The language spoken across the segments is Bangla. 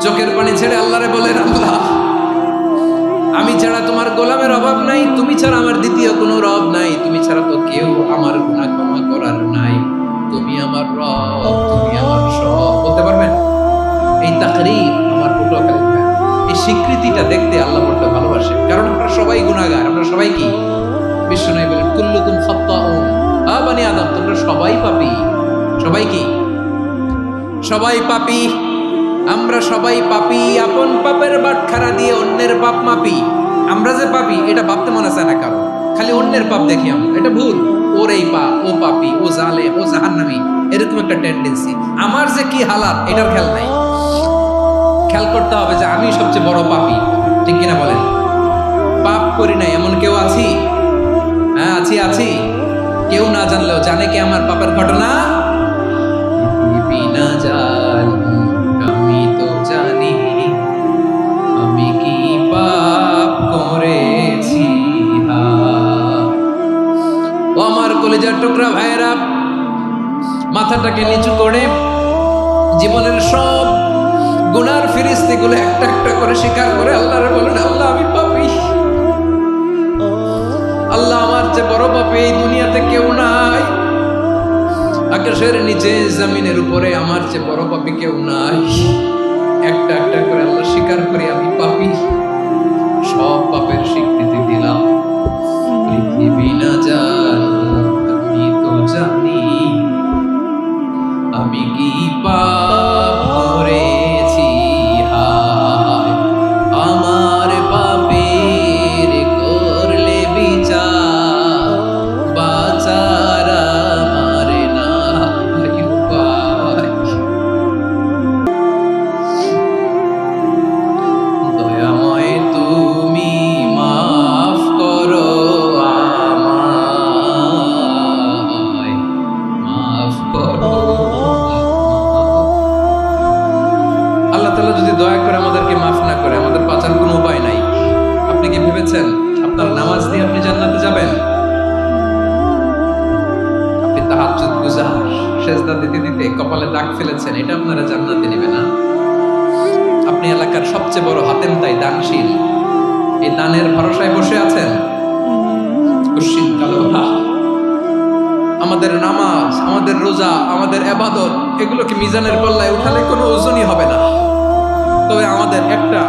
চোখের পানি ছেড়ে আল্লাহরে বলেন, আল্লাহ আমি ছাড়া তোমার গোলামের অভাব নাই, তুমি ছাড়া আমার দ্বিতীয় কোনো রব নাই, তুমি ছাড়া তো কেউ আমার গুনাহ ক্ষমা করার নাই, তুমি আমার রব, তুমি আমার সব। বলতে পারবেন? এই তাকরীর আমার পটুয়াখালী ভাই, এই স্বীকৃতিটা দেখতে আল্লাহ বড় ভালোবাসে, কারণ আমরা সবাই গুনাহগার, আমরা সবাই কি? বিশ্বনবী বলেন কুল্লুকুম খাত্তাউন, বানি আদম তোমরা সবাই পাপী। সবাই কি? সবাই পাপী। আমরা সবাই পাপী, আপন পাপের বাটখারা দিয়ে অন্যের পাপ মাপি। আমরা যে পাপী এটা ভাবতে মনে চায় না কারো, খালি অন্যের পাপ দেখি আমরা, এটা ভুল। ওর এই পাপ, ও পাপী, ও জালেম, ও জাহান্নামী, এরকম একটা টেন্ডেন্সি। আমার যে কি হালাত এটার খেয়াল নাই। খেয়াল করতে হবে যে আমি সবচেয়ে বড় পাপী, ঠিক কিনা বলেন? পাপ করি নাই এমন কেউ আছি? হ্যাঁ আছি, আছি। কেউ না জানলেও জানে কি আমার পাপের ঘটনা? বিনা জানি আমি তো জানি আমি কি পাপ করেছি। ও আমার কলিজার টুকরা ভাইয়েরা, মাথাটাকে নিচু করে জীবনের সব গুনার ফিরিস্তিগুলো একটা একটা করে স্বীকার করে আল্লাহরে বলেন, আল্লাহ আমি পাপী। আল্লাহ আমার যে বড় পাপী এই দুনিয়াতে কেউ নাই। আকাশের নিচে জমিনের উপরে আমার যে বড় পাপী কেউ নাই। একটা একটা করে আল্লাহ স্বীকার করি আমি পাপী, সব পাপের স্বীকৃতি দিলাম। পৃথিবী না জানো আমি তো জানি আমি কি পাপ করেছি। হায় আমার পাপের করলে বিচার, বাঁচার আমার নাই উপায়। দয়াময় তুমি মাফ করো আমায়, মাফ করো। আল্লাহ তাআলা যদি দয়া করে আমাদেরকে মাফ না করে, আমাদের বাঁচার কোনো উপায় নাই। আপনি কি ভেবেছেন আপনার নামাজ দিয়ে আপনি জান্নাতে যাবেন? আপনি তাহাজ্জুদ গুজার, সেজদা দিতে দিতে কপালে দাগ ফেলেছেন, এটা আপনারা জান্নাতে নেবে না। আপনি এলাকার সবচেয়ে বড় হাতেম তাই দানশীল, এই দানের ভরসায় বসে আছেন। কুশ্চিত কালো আমাদের নামাজ, আমাদের রোজা, আমাদের ইবাদত, এগুলোকে মিজানের পাল্লায় উঠালে কোনো ওজনই হবে না। তবে আমাদের একটা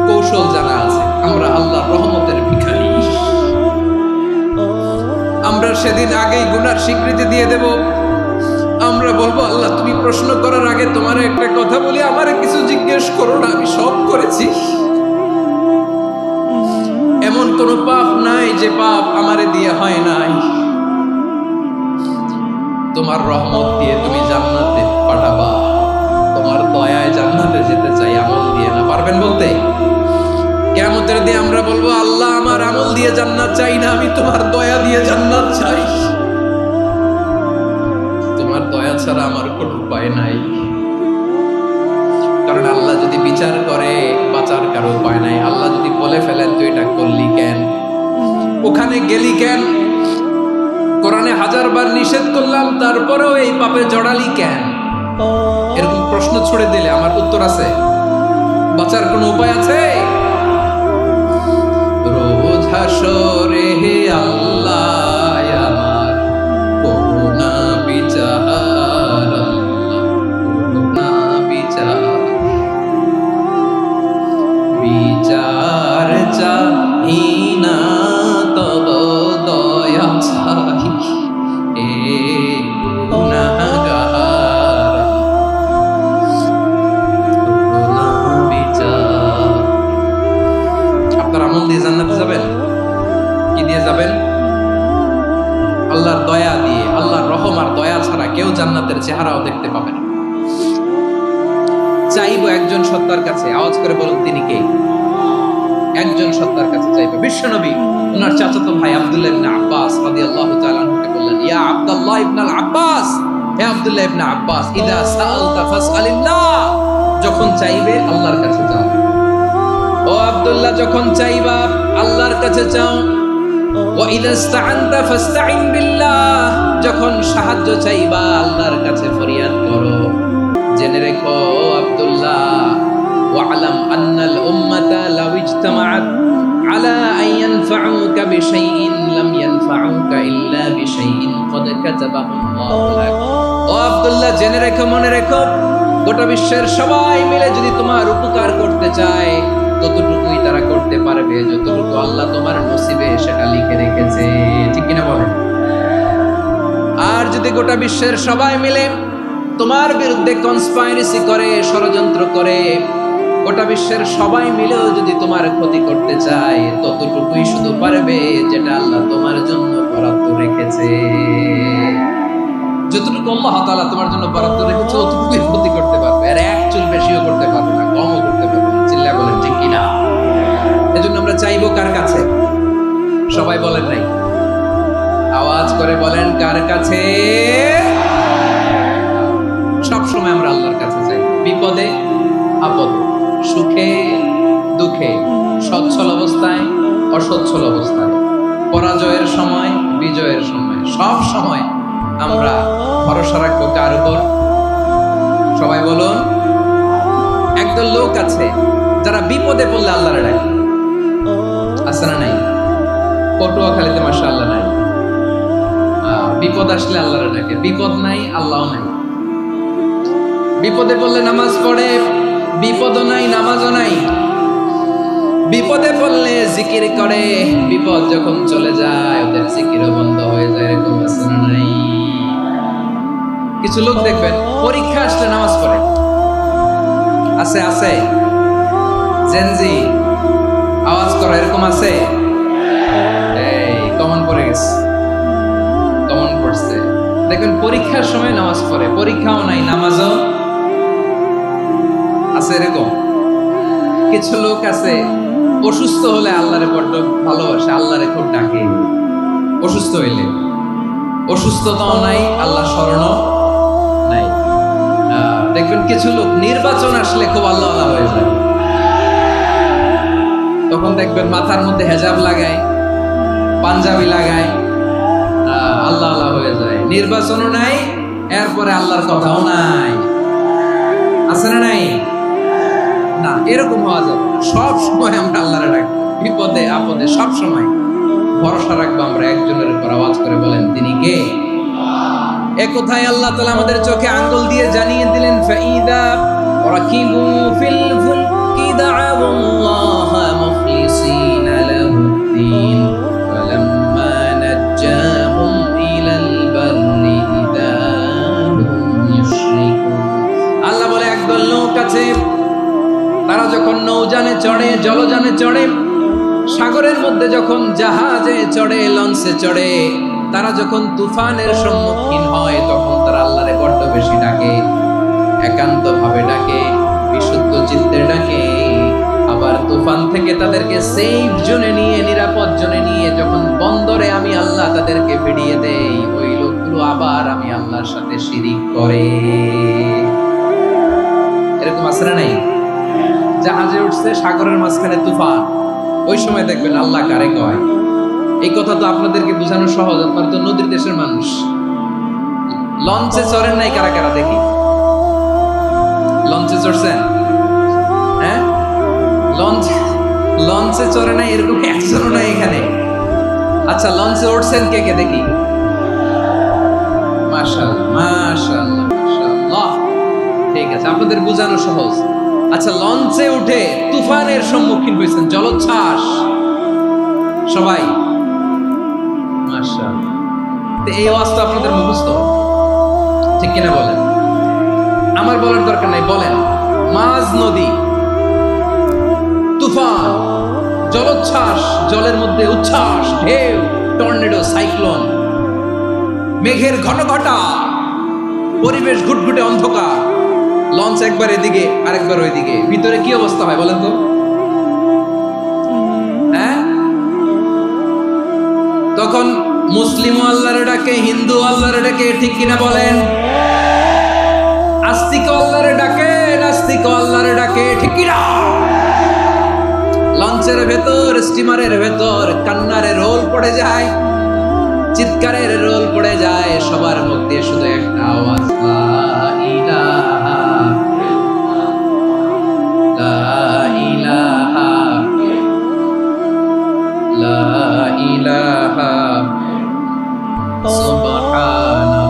কৌশল জানা আছে, আমরা আল্লাহর রহমতের ভিখারি। আমরা সেদিন আগেই গুনার স্বীকৃতি দিয়ে দেব। আমরা বলবো, আল্লাহ তুমি প্রশ্ন করার আগে তোমার একটা কথা বলি, আমারে কিছু জিজ্ঞেস করো না, আমি সব করেছি। এমন কোন পাপ নাই যে পাপ আমারে দিয়ে হয় নাই। তোমার রহমত দিয়ে তুমি জান্নাতে পাঠাবা, তোমার দয়ায় জান্নাতে যেতে চাই, আমল দিয়ে না। পারবেন বলতে? কিয়ামতের দিন আমরা বলবো, আল্লাহ আমার আমল দিয়ে জান্নাত চাই না, আমি তোমার দয়া দিয়ে জান্নাত চাই। তোমার দয়া ছাড়া আমার কোনো উপায় নাই। কারণ আল্লাহ যদি বিচার করে, বাঁচার কারো উপায় নাই। আল্লাহ যদি বলে ফেলেন তুই এটা করলি কেন, ওখানে গেলি কেন, কোরআনে 1000 বার নিষেধ করলাম তারপরেও এই পাপে জড়ালি কেন, এরকম প্রশ্ন ছুড়ে দিলে আমার উত্তর আছে? বাঁচার কোনো উপায় আছে? রোজ হাসরে হে আল্লাহ আমার করুণা বিচার, আল্লাহ করুণা বিচার, বিচার চাহি না তব দয়া চাহি এ গুনাহগার, করুণা বিচার। আপনার আমল দিয়ে জান্নাতে যাবেন? কি দিয়ে যাবেন? আল্লাহর দয়া দিয়ে। আল্লাহর রহম আর দয়া ছাড়া কেউ জান্নাতের চেহারাও দেখতে পাবে না। চাইবো একজন সত্তার কাছে, আওয়াজ করে বলুন তিনি কে? একজন সত্তার কাছে চাইবো। বিশ্বনবী ওনার চাচাতো ভাই আব্দুল্লাহ ইবনে আব্বাস রাদিয়াল্লাহু তাআলা আনহুকে বললেন, ইয়া আব্দুল্লাহ ইবনে আব্বাস, হে আব্দুল্লাহ ইবনে আব্বাস, ইদা সাআলতা ফাসআলিল্লাহ, যখন চাইবে আল্লাহর কাছে চাও। ও আব্দুল্লাহ, যখন চাইবা আল্লাহর কাছে চাও। ওয়া ইদা ইসতাআনতা ফাসতাইন বিল্লাহ, যখন সাহায্য চাইবা আল্লাহর কাছে ফরিয়াদ করো। জেনে রেখো আব্দুল্লাহ, কাতাবাহুল্লাহু লাক। ও আব্দুল্লাহ, জেনে রেখো, মনে রেখো, গোটা বিশ্বের সবাই মিলে যদি তোমার উপকার করতে চায়, ততটুকুই তারা করতে পারবে যতটুকু আল্লাহ তোমার নসিবে সেটা লিখে রেখেছে। ঠিক কিনা বলেন? আর যদি গোটা বিশ্বের সবাই মিলে তোমার বিরুদ্ধে কনস্পাইরেসি করে, ষড়যন্ত্র করে, গোটা বিশ্বের সবাই মিলেও যদি তোমার ক্ষতি করতে চায়, ততটুকুই শুধু পারবে যেটা আল্লাহ তোমার জন্য বরাদ্দ রেখেছে। যতটুকু আল্লাহ তাআলা তোমার জন্য বরাদ্দ রেখেছে ততটুকুই ক্ষতি করতে পারবে, আর এক চুল বেশিও করতে পারবে না, কমও করতে পারবে না। চিল্লা বলেন ঠিক কিনা? এজন্য আমরা চাইবো কার কাছে? সবাই বলেন নাই, আওয়াজ করে বলেন কার কাছে? সব সময় আমরা আল্লাহর কাছে চাই, বিপদে আপদে, সুখে দুঃখে, সচ্ছল অবস্থায় অসচ্ছল অবস্থায়, পরাজয়ের সময় বিজয়ের সময়, সব সময় আমরা ভরসা রাখবো কার উপর? সবাই বলুন। একদল লোক আছে যারা বিপদে পড়লে আল্লাহরে ডাকে, আছে না নাই? পটুয়াখালীতে মাশাআল্লাহ নাই, বিপদ আসলে আল্লাহরে ডাকে, বিপদ নাই আল্লাহ নাই। বিপদে পড়লে নামাজ পড়ে, বিপদও নাই নামাজও নাই। বিপদে পড়লে জিকির করে, বিপদ যখন চলে যায় ওদের জিকিরও বন্ধ হয়ে যায়। এরকম আছে না নাই? কিছু লোক দেখবেন পরীক্ষা আসলে নামাজ পড়ে, আছে আছে, জেনজি আওয়াজ করে, এরকম আছে? এই কমন পড়ে গেছে, কমন পড়ছে। দেখবেন পরীক্ষার সময় নামাজ পড়ে, পরীক্ষাও নাই নামাজও আছে, এরকম। কিছু লোক আছে অসুস্থ হলে আল্লাহরে বড্ড ভালোবাসে, আল্লাহরে খুব ডাকে। অসুস্থ হইলে অসুস্থতাও নাই, আল্লাহ স্মরণও নাই। দেখবেন কিছু লোক নির্বাচন আসলে খুব আল্লাহ আল্লাহ হয়ে যায়, তখন দেখবেন মাথার মধ্যে হেজাব লাগায়, পাঞ্জাবি লাগায়, আল্লাহ আল্লাহ হয়ে যায়। নির্বাচনও নাই, এরপরে আল্লাহর কথাও নাই, আছে না নাই? না, এরকম হওয়া যাবে না। সব সময় আমরা আল্লাহরে ডাকবো, বিপদে আপদে সব সময় ভরসা রাখবো আমরা একজনের উপর। আওয়াজ করে বলেন তিনি কে? এ কথায় আল্লাহ তাআলা আমাদের চোখে আঙ্গুল দিয়ে জানিয়ে দিলেন, ফাইদা রাকিবু ফিল ফুলকি দা'আবুল্লাহা মুখলিসিনা লাহুদ্দিন ফালাম্মা নাজ্জাহুম ইলাল বাররি ইযা হুম ইউশরিকুন। আল্লাহ বলে একদল লোক আছে, তারা যখন নৌযানে চড়ে, জলযানে চড়ে, সাগরের মধ্যে যখন জাহাজে চড়ে, লঞ্চে চড়ে, তারা যখন তুফানের সম্মুখীন হয়, তখন তারা আল্লাহরে বড্ড বেশি ডাকে, একান্ত ভাবে ডাকে, বিশুদ্ধ চিত্তে ডাকে। আবার তুফান থেকে তাদেরকে সেফ জোনে নিয়ে, নিরাপদ জোনে নিয়ে যখন বন্দরে আমি আল্লাহ তাদেরকে ফিরিয়ে দেই, ওই লোকগুলো আবার আমি আল্লাহর সাথে শিরিক করে। এরকম আছে না নাই? জাহাজে উঠছে, সাগরের মাঝখানে তুফান, ওই সময় দেখবেন আল্লাহ কারে কয়। এই কথা তো আপনাদেরকে বোঝানো সহজ, আপনারা তো নদীর দেশের মানুষ। লঞ্চে চড়েন নাই কারা কারা? দেখি, লঞ্চে চড়ছেন? হ্যাঁ, লঞ্চে চড়ে নাই এরকম একজনও নাই এখানে। আচ্ছা, লঞ্চে উঠছেন কে কে? দেখি। মাশাআল্লাহ মাশাআল্লাহ মাশাআল্লাহ, ঠিক আছে, আপনাদের বোঝানো সহজ। আচ্ছা, লঞ্চে উঠে তুফানের সম্মুখীন হয়েছেন, জলোচ্ছ্বাস, সবাই? মাশাআল্লাহ। তো এই অবস্থা আপনাদের মুখস্থ, ঠিক কিনা বলেন? আমার বলার দরকার নাই, বলেন। মাঝ নদী, তুফান, জলোচ্ছ্বাস, জলের মধ্যে উচ্ছ্বাস, ঢেউ, টর্নেডো, সাইক্লোন, মেঘের ঘনঘটা, পরিবেশ ঘুটঘুটে অন্ধকার, লঞ্চ একবার এদিকে আরেকবার ওইদিকে, ভিতরে কি অবস্থা হয় বলেন তো? হ্যাঁ, তখন মুসলিম আল্লাহর ডাকে, হিন্দু আল্লাহর ডাকে, ঠিক কিনা বলেন? আস্তিক আল্লাহর ডাকে, নাস্তিক আল্লাহর ডাকে, ঠিক কিনা? লঞ্চের ভেতর, স্টিমারের ভেতর কান্নার রোল পড়ে যায়, চিৎকারের রোল পড়ে যায়, সবার মুখ দিয়ে শুধু একটা আওয়াজ, লা ইলাহা লা ইলাহা লা ইলাহা সুবহানাল্লাহ।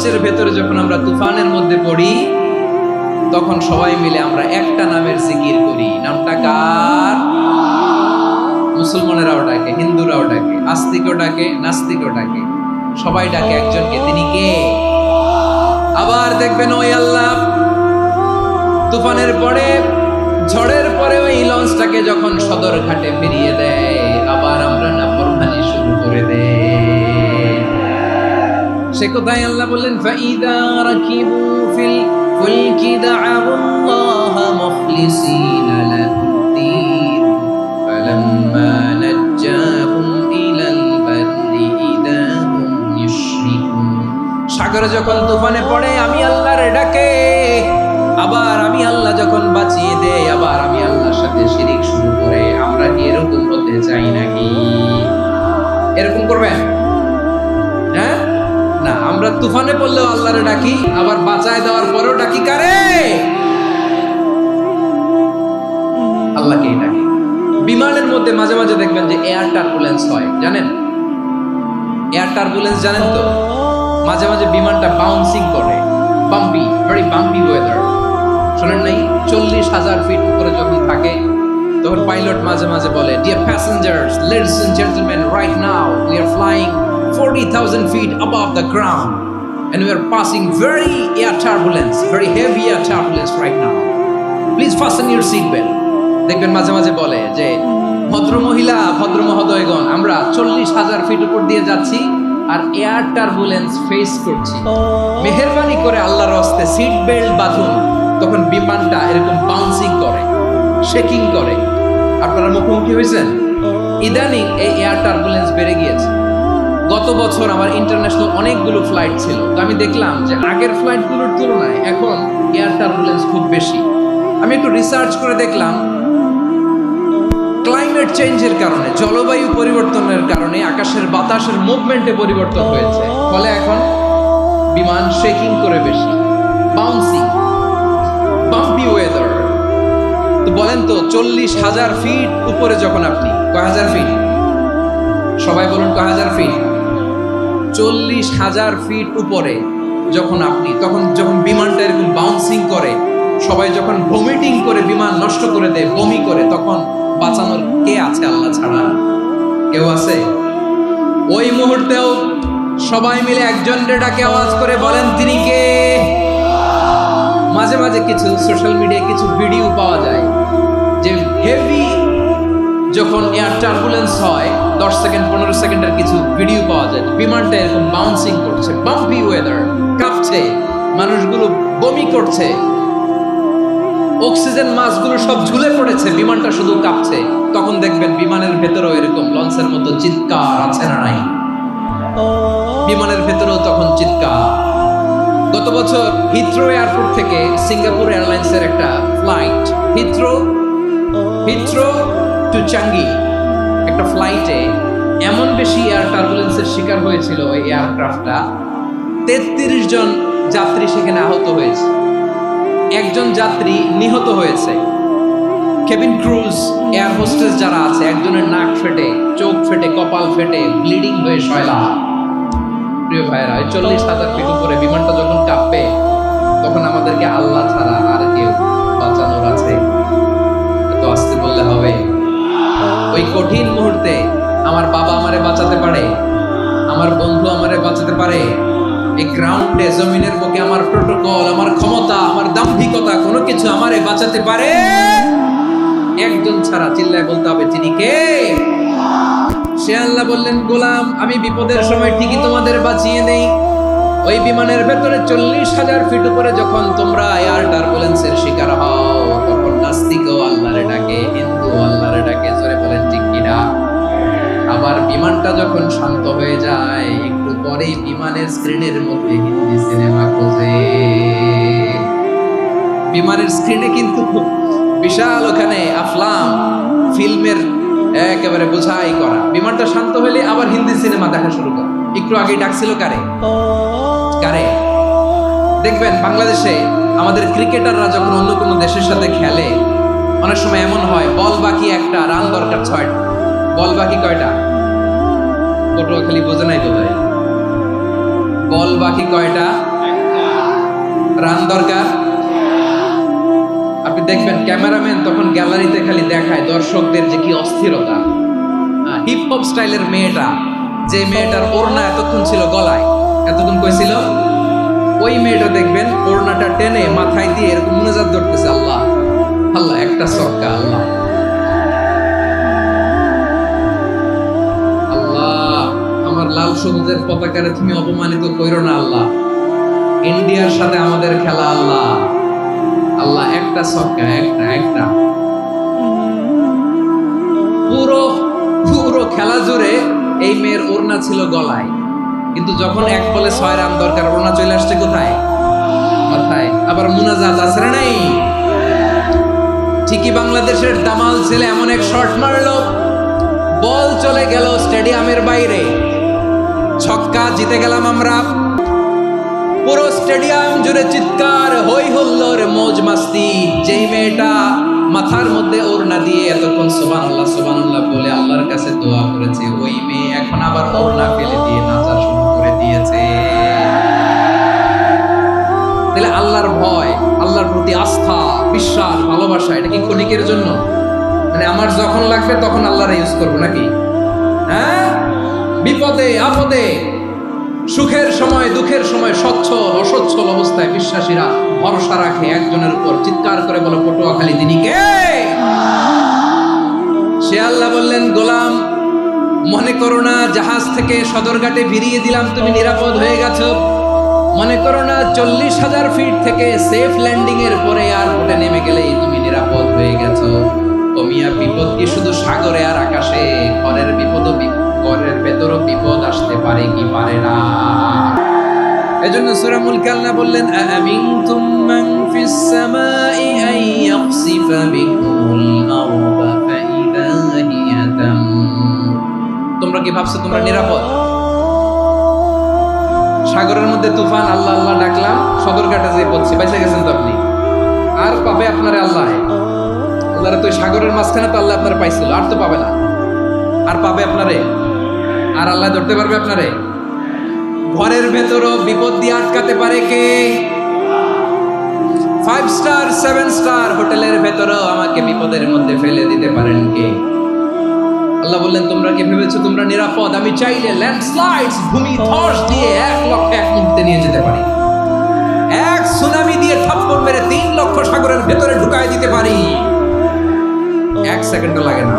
লঞ্চের ভেতরে যখন আমরা তুফানের মধ্যে পড়ি, তখন সবাই মিলে আমরা একটা নামের জিকির করি। নামটা কার? মুসলমানেরাও ডাকে, হিন্দুরাও ডাকে, আস্তিকও ডাকে, নাস্তিকও ডাকে, সবাই ডাকে একজনকে। তিনি কে? আবার দেখবেন ওই আল্লাহ তুফানের পরে, ঝড়ের পরে ওই লঞ্চটাকে যখন সদর ঘাটে ফিরিয়ে দেয়, আবার আমরা নাফরমানি শুরু করে দেই। সে কোথায়? আল্লাহ বললেন, ফাইদা রাকিবু ফিল ফুলকি দা'আউল্লাহা মুখলিসিনা লাহুদ্দীন ফালাম্মা নাজ্জাহুম ইলাল বাররি ইযা হুম ইউশরিকুন। সাগরে যখন তুফানে পড়ে আমি আল্লাহর ডাকে, আবার আমি আল্লাহ যখন বাঁচিয়ে দেই, আবার আমি আল্লাহর সাথে শিরিক শুরু করে। আমরা কি এরকম হতে চাই নাকি? এরকম করবেন? হ্যাঁ না, আমরা তুফানে পড়লেও আল্লাহরে ডাকি, আবার বাঁচায় দেওয়ার পরেও ডাকি কারে? আল্লাহকেই ডাকি। বিমানের মধ্যে মাঝে মাঝে দেখবেন যে এয়ার টার্বুলেন্স হয়, জানেন? এয়ার টার্বুলেন্স জানেন তো? মাঝে মাঝে বিমানটা বাউন্সিং করে, বাম্পি, ভেরি বাম্পি ওয়েদার। শোনেন নাই? 40,000 ফিট উপরে যখন থাকে, তখন পাইলট মাঝে মাঝে বলে, dear passengers, ladies and gentleman, right now we are flying 40,000 feet above the ground and we are passing very air turbulence, very heavy air turbulence right now. Please fasten your seat belt. দেখবেন মাঝে মাঝে বলে যে, ভদ্র মহিলা, ভদ্র মহোদয়গণ, আমরা 40,000 ফিট উপর দিয়ে যাচ্ছি আর এয়ার টার্বুলেন্স ফেস করছি, মেহেরবানি করে আল্লাহর রাস্তে সিট বেল্ট বাঁধুন। তখন বিমানটা এরকম বাউন্সিং করে, শেকিং করে। আপনারা মুখোমুখি হয়েছেন? ইদানিং এই এয়ার টার্বুলেন্স বেড়ে গিয়েছে। গত বছর আমার ইন্টারন্যাশনাল অনেকগুলো ফ্লাইট ছিল, তো আমি দেখলাম যে আগের ফ্লাইটগুলোর তুলনায় এখন এয়ার টার্বুলেন্স খুব বেশি। আমি একটু রিসার্চ করে দেখলাম, ক্লাইমেট চেঞ্জের কারণে, জলবায়ু পরিবর্তনের কারণে আকাশের বাতাসের মুভমেন্টে পরিবর্তন হয়েছে, ফলে এখন বিমান শেকিং করে বেশি, বাউন্সিং, বাম্পি ওয়েদার। তো বলেন তো, 40,000 ফিট উপরে যখন আপনি, কয় হাজার ফিট? সবাই বলুন, কয় হাজার ফিট? 40,000 ফিট উপরে যখন আপনি, তখন যখন বিমানটা এরকম বাউন্সিং করে, সবাই যখন ভমিটিং করে বিমান নষ্ট করে দেয়, বমি করে, তখন বাঁচানোর কে আছে আল্লাহ ছাড়া? কেউ আছে? ওই মুহূর্তেও সবাই মিলে একজনের ডাকে আওয়াজ করে বলেন, তিনি কে? মাঝে মাঝে কিছু সোশ্যাল মিডিয়ায় কিছু ভিডিও পাওয়া যায় যে হেভি যখন এয়ার টার্বুলেন্স হয়, 10 সেকেন্ড 15 সেকেন্ডের কিছু ভিডিও পাওয়া যায়, বিমানটা এরকম বাউন্সিং করছে, বাম্পি ওয়েদার, কাঁপছে, মানুষগুলো বমি করছে, অক্সিজেন মাস্কগুলো সব ঝুলে পড়েছে, বিমানটা শুধু কাঁপছে। তখন দেখবেন বিমানের ভেতরেও এরকম লঞ্চের মতো চিৎকার আছে না নাই? বিমানের ভেতরেও তখন চিৎকার। গত বছর হিথ্রো এয়ারপোর্ট থেকে সিঙ্গাপুর এয়ারলাইন্সের একটা ফ্লাইট, হিথ্রো টু চাঙ্গি, একটা ফ্লাইটে এমন বেশি এয়ার টার্বুলেন্সের শিকার হয়েছিল ওই এয়ারক্রাফটটা, 33 জন যাত্রী সেখানে আহত হয়েছে, একজন যাত্রী নিহত হয়েছে। কেবিন ক্রুজ, এয়ার হোস্টেস যারা আছে, একজনের নাক ফেটে, চোখ ফেটে, কপাল ফেটে, ব্লিডিং হয়ে শয়লা। প্রিয় ভাইরা, 40,000 ফিট উপরে বিমানটা যখন কাঁপবে, তখন আমাদেরকে আল্লাহ ছাড়া আর কেউ বাঁচানোর আছে? তো আসতে বললে হবে? ওই কঠিন মুহূর্তে আমার বাবা আমারে বাঁচাতে পারে, আমার বন্ধু আমারে বাঁচাতে পারে। এই গ্রাউন্ডে, জমিনের বুকে আমার প্রোটোকল, আমার ক্ষমতা, আমার দাম্ভিকতা, কোনো কিছু আমারে বাঁচাতে পারে? একজন ছাড়া। চিল্লায় বলতে হবে, তিনি কে? সে আল্লাহ বললেন, গোলাম, আমি বিপদের সময় ঠিকই তোমাদের বাঁচিয়ে নেই। ওই বিমানের ভেতরে 40,000 ফিট উপরে যখন তোমরা এয়ার টার্বুলেন্সের শিকার হও, তখন নাস্তিকও আল্লাহরে ডাকে, হিন্দু আল্লাহরে ডাকে। জোরে বলেন ঠিক কিনা? আবার বিমানটা যখন শান্ত হয়ে যায়, একটু পরেই বিমানের স্ক্রিনের মধ্যে হিন্দি সিনেমা খোঁজে। বিমানের স্ক্রিনে কিন্তু বিশাল ওখানে আফলাম ফিল্মের একেবারে বোঝাই করা। বিমানটা শান্ত হলে আবার হিন্দি সিনেমা দেখা শুরু করে। একটু আগে ডাকছিল কারে? দেখবেন বাংলাদেশে আমাদের ক্রিকেটাররা যখন অন্য কোনো দেশের সাথে খেলে, অনেক সময় এমন হয়, বল বাকি একটা, রান দরকার 6টা। বল বাকি কয়টা? পটুয়াখালী বোঝে নাই বোধ হয়। বল বাকি কয়টা? রান দরকার। আপনি দেখবেন ক্যামেরাম্যান তখন গ্যালারিতে খালি দেখায় দর্শকদের যে কি অস্থিরতা। হিপ হপ স্টাইলের মেয়েটা, যে মেয়েটার ওড়না এতক্ষণ ছিল গলায়, এতক্ষণ কইছিল, ওই মেয়েটা দেখবেন ওড়নাটা টেনে মাথায় দিয়ে এরকম মুনাজাত ধরতেছে, আল্লাহ আল্লাহ, একটা সক্কা, আল্লাহ আল্লাহ, আমার লাল সবুজের পতাকারে তুমি অপমানিত কইরো না আল্লাহ, ইন্ডিয়ার সাথে আমাদের খেলা আল্লাহ আল্লাহ, একটা সক্কা, একটা একটা। পুরো পুরো খেলা জুড়ে এই মেয়ের ওড়না ছিল গলায়, কিন্তু যখন এক বলে 6 রান দরকার, ওড়না চলে আসছে কোথায়? মাথায়। আবার মুনাজাত আছে না নাই? ঠিকই বাংলাদেশের দামাল ছেলে এমন এক শট মারলো, বল চলে গেল স্টেডিয়ামের বাইরে, ছক্কা, জিতে গেলাম আমরা। পুরো স্টেডিয়াম জুড়ে চিৎকার, হই হুল্লোড়, মৌজ মাস্তি। যেই মেয়েটা মাথার মধ্যে ওড়না দিয়ে এতক্ষণ সুবহানাল্লাহ সুবহানাল্লাহ বলে আল্লাহর কাছে দোয়া করেছে, ওই মেয়ে এখন আবার ওড়না ফেলে দিয়ে নাচা শুরু করে দিয়েছে। তাহলে আল্লাহর ভয়, আল্লাহর প্রতি আস্থা, বিশ্বাস, ভালোবাসা, এটা কি ক্ষণিকের জন্য? মানে আমার যখন লাগবে তখন আল্লাহর ইউজ করবো নাকি? হ্যাঁ, বিপদে আপদে, সুখের সময় দুঃখের সময় সচ্ছল অসচ্ছল অবস্থায় বিশ্বাসীরা ভরসা রাখে একজনের উপর, চিৎকার করে বলে পটুয়াখালী তিনি কে? সে আল্লাহ বললেন, গোলাম মনে করো না জাহাজ থেকে সদরঘাটে ভিড়িয়ে দিলাম তুমি নিরাপদ হয়ে গেছো, মনে করো না 40,000 ফিট থেকে সেফ ল্যান্ডিং এর পরে এয়ারপোর্টে নেমে গেলেই তুমি নিরাপদ হয়ে গেছো। ও মিয়া, বিপদ কি শুধু সাগরে আর আকাশে? ঘরের বিপদও, ঘরের ভেতরও বিপদ আসতে পারে কি পারে না? এজন্য সূরা মুলক আল্লাহ বললেন, আমিনতুম মান ফিস সামাই আন ইয়াখসিফা বিকুমুল আরদা ফাইদা হিয়া তামুর। তোমরা কি ভাবছো তোমরা নিরাপদ? সাগরের মধ্যে তুফান, আল্লাহ আল্লাহ ডাকলাম, সদরঘাটে যেয়ে পড়ছি, বেঁচে গেছেন তো আপনি। আর পাবে আপনারে আল্লাহ? আল্লাহরে তো সাগরের মাঝখানে তো আল্লাহ আপনারা পাইছিল, আর তো পাবে না। আর পাবে আপনারে? আর আল্লাহ ধরতে পারবে আপনারে? ঘরের ভেতরও বিপদ দিয়ে আটকাতে পারে কে? 5 স্টার 7 স্টার হোটেলের ভেতরও আমাকে বিপদের মধ্যে ফেলে দিতে পারেন কে? আল্লাহ বললেন, তোমরা কি ভেবেছো তোমরা নিরাপদ? আমি চাইলে ল্যান্ডস্লাইডস, ভূমি ধস দিয়ে 1 লক্ষ 1 মুহূর্তে নিয়ে যেতে পারি। এক সুনামি দিয়ে থাপ্পড় মেরে 3 লক্ষ সাগরের ভেতরে ঢুকায় দিতে পারি, 1 সেকেন্ডও লাগে না।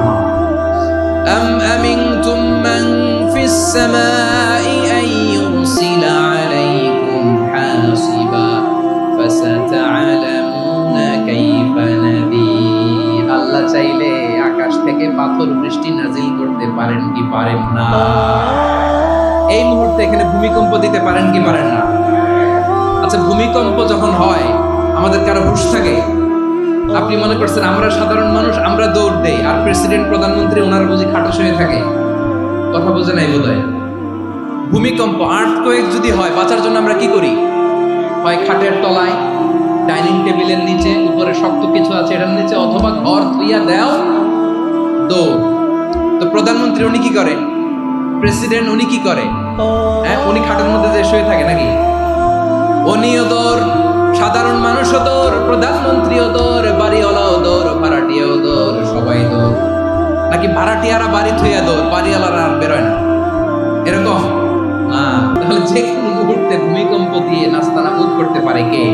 আম আমিনতুম মান ফিস সামাই আন ইউরসিলা আলাইকুম হাসিবা ফাসাতা'লামুনা কাইফা নাযীর। আল্লাহ চাইলে আকাশ থেকে পাথর বৃষ্টি নাজিল করতে পারেন কি পারেন না? এই মুহূর্তে এখানে ভূমিকম্প দিতে পারেন কি পারেন না? আচ্ছা, ভূমিকম্প যখন হয় আমাদের কারো হুঁশ থাকে? আপনি মনে করছেন আমরা সাধারণ মানুষ, আমরা দৌড় দেই, আর প্রেসিডেন্ট প্রধানমন্ত্রী ওনারা বুঝি খাটো শুয়ে থাকে? কথা বোঝে নাই বোধহয়। ভূমিকম্প, আর্থকোয়েক যদি হয়, বাঁচার জন্য আমরা কি করি? হয় খাটের তলায়, ডাইনিং টেবিলের নিচে, উপরে শক্ত কিছু আছে এটার নিচে, অথবা ঘর ধুইয়া দেও, দৌড়। তো প্রধানমন্ত্রী উনি কি করে? প্রেসিডেন্ট উনি কি করে? হ্যাঁ, উনি খাটের মধ্যে যে শুয়ে থাকে নাকি? উনিও দৌড়, সাধারণ মানুষও দৌড়, প্রধানমন্ত্রীও দৌড়, বাড়িওয়ালাও দৌড়, ভাড়াটিয়াও দৌড়, সবাই দৌড়। নাকি ভাড়াটিয়ারা বাড়ি থইয়া দৌড়, বাড়িওয়ালারা আর বেরোয় না? এরকম না। তাহলে যে কোনো মুহূর্তে ভূমিকম্প দিয়ে নাস্তানাবুদ করতে পারে কে?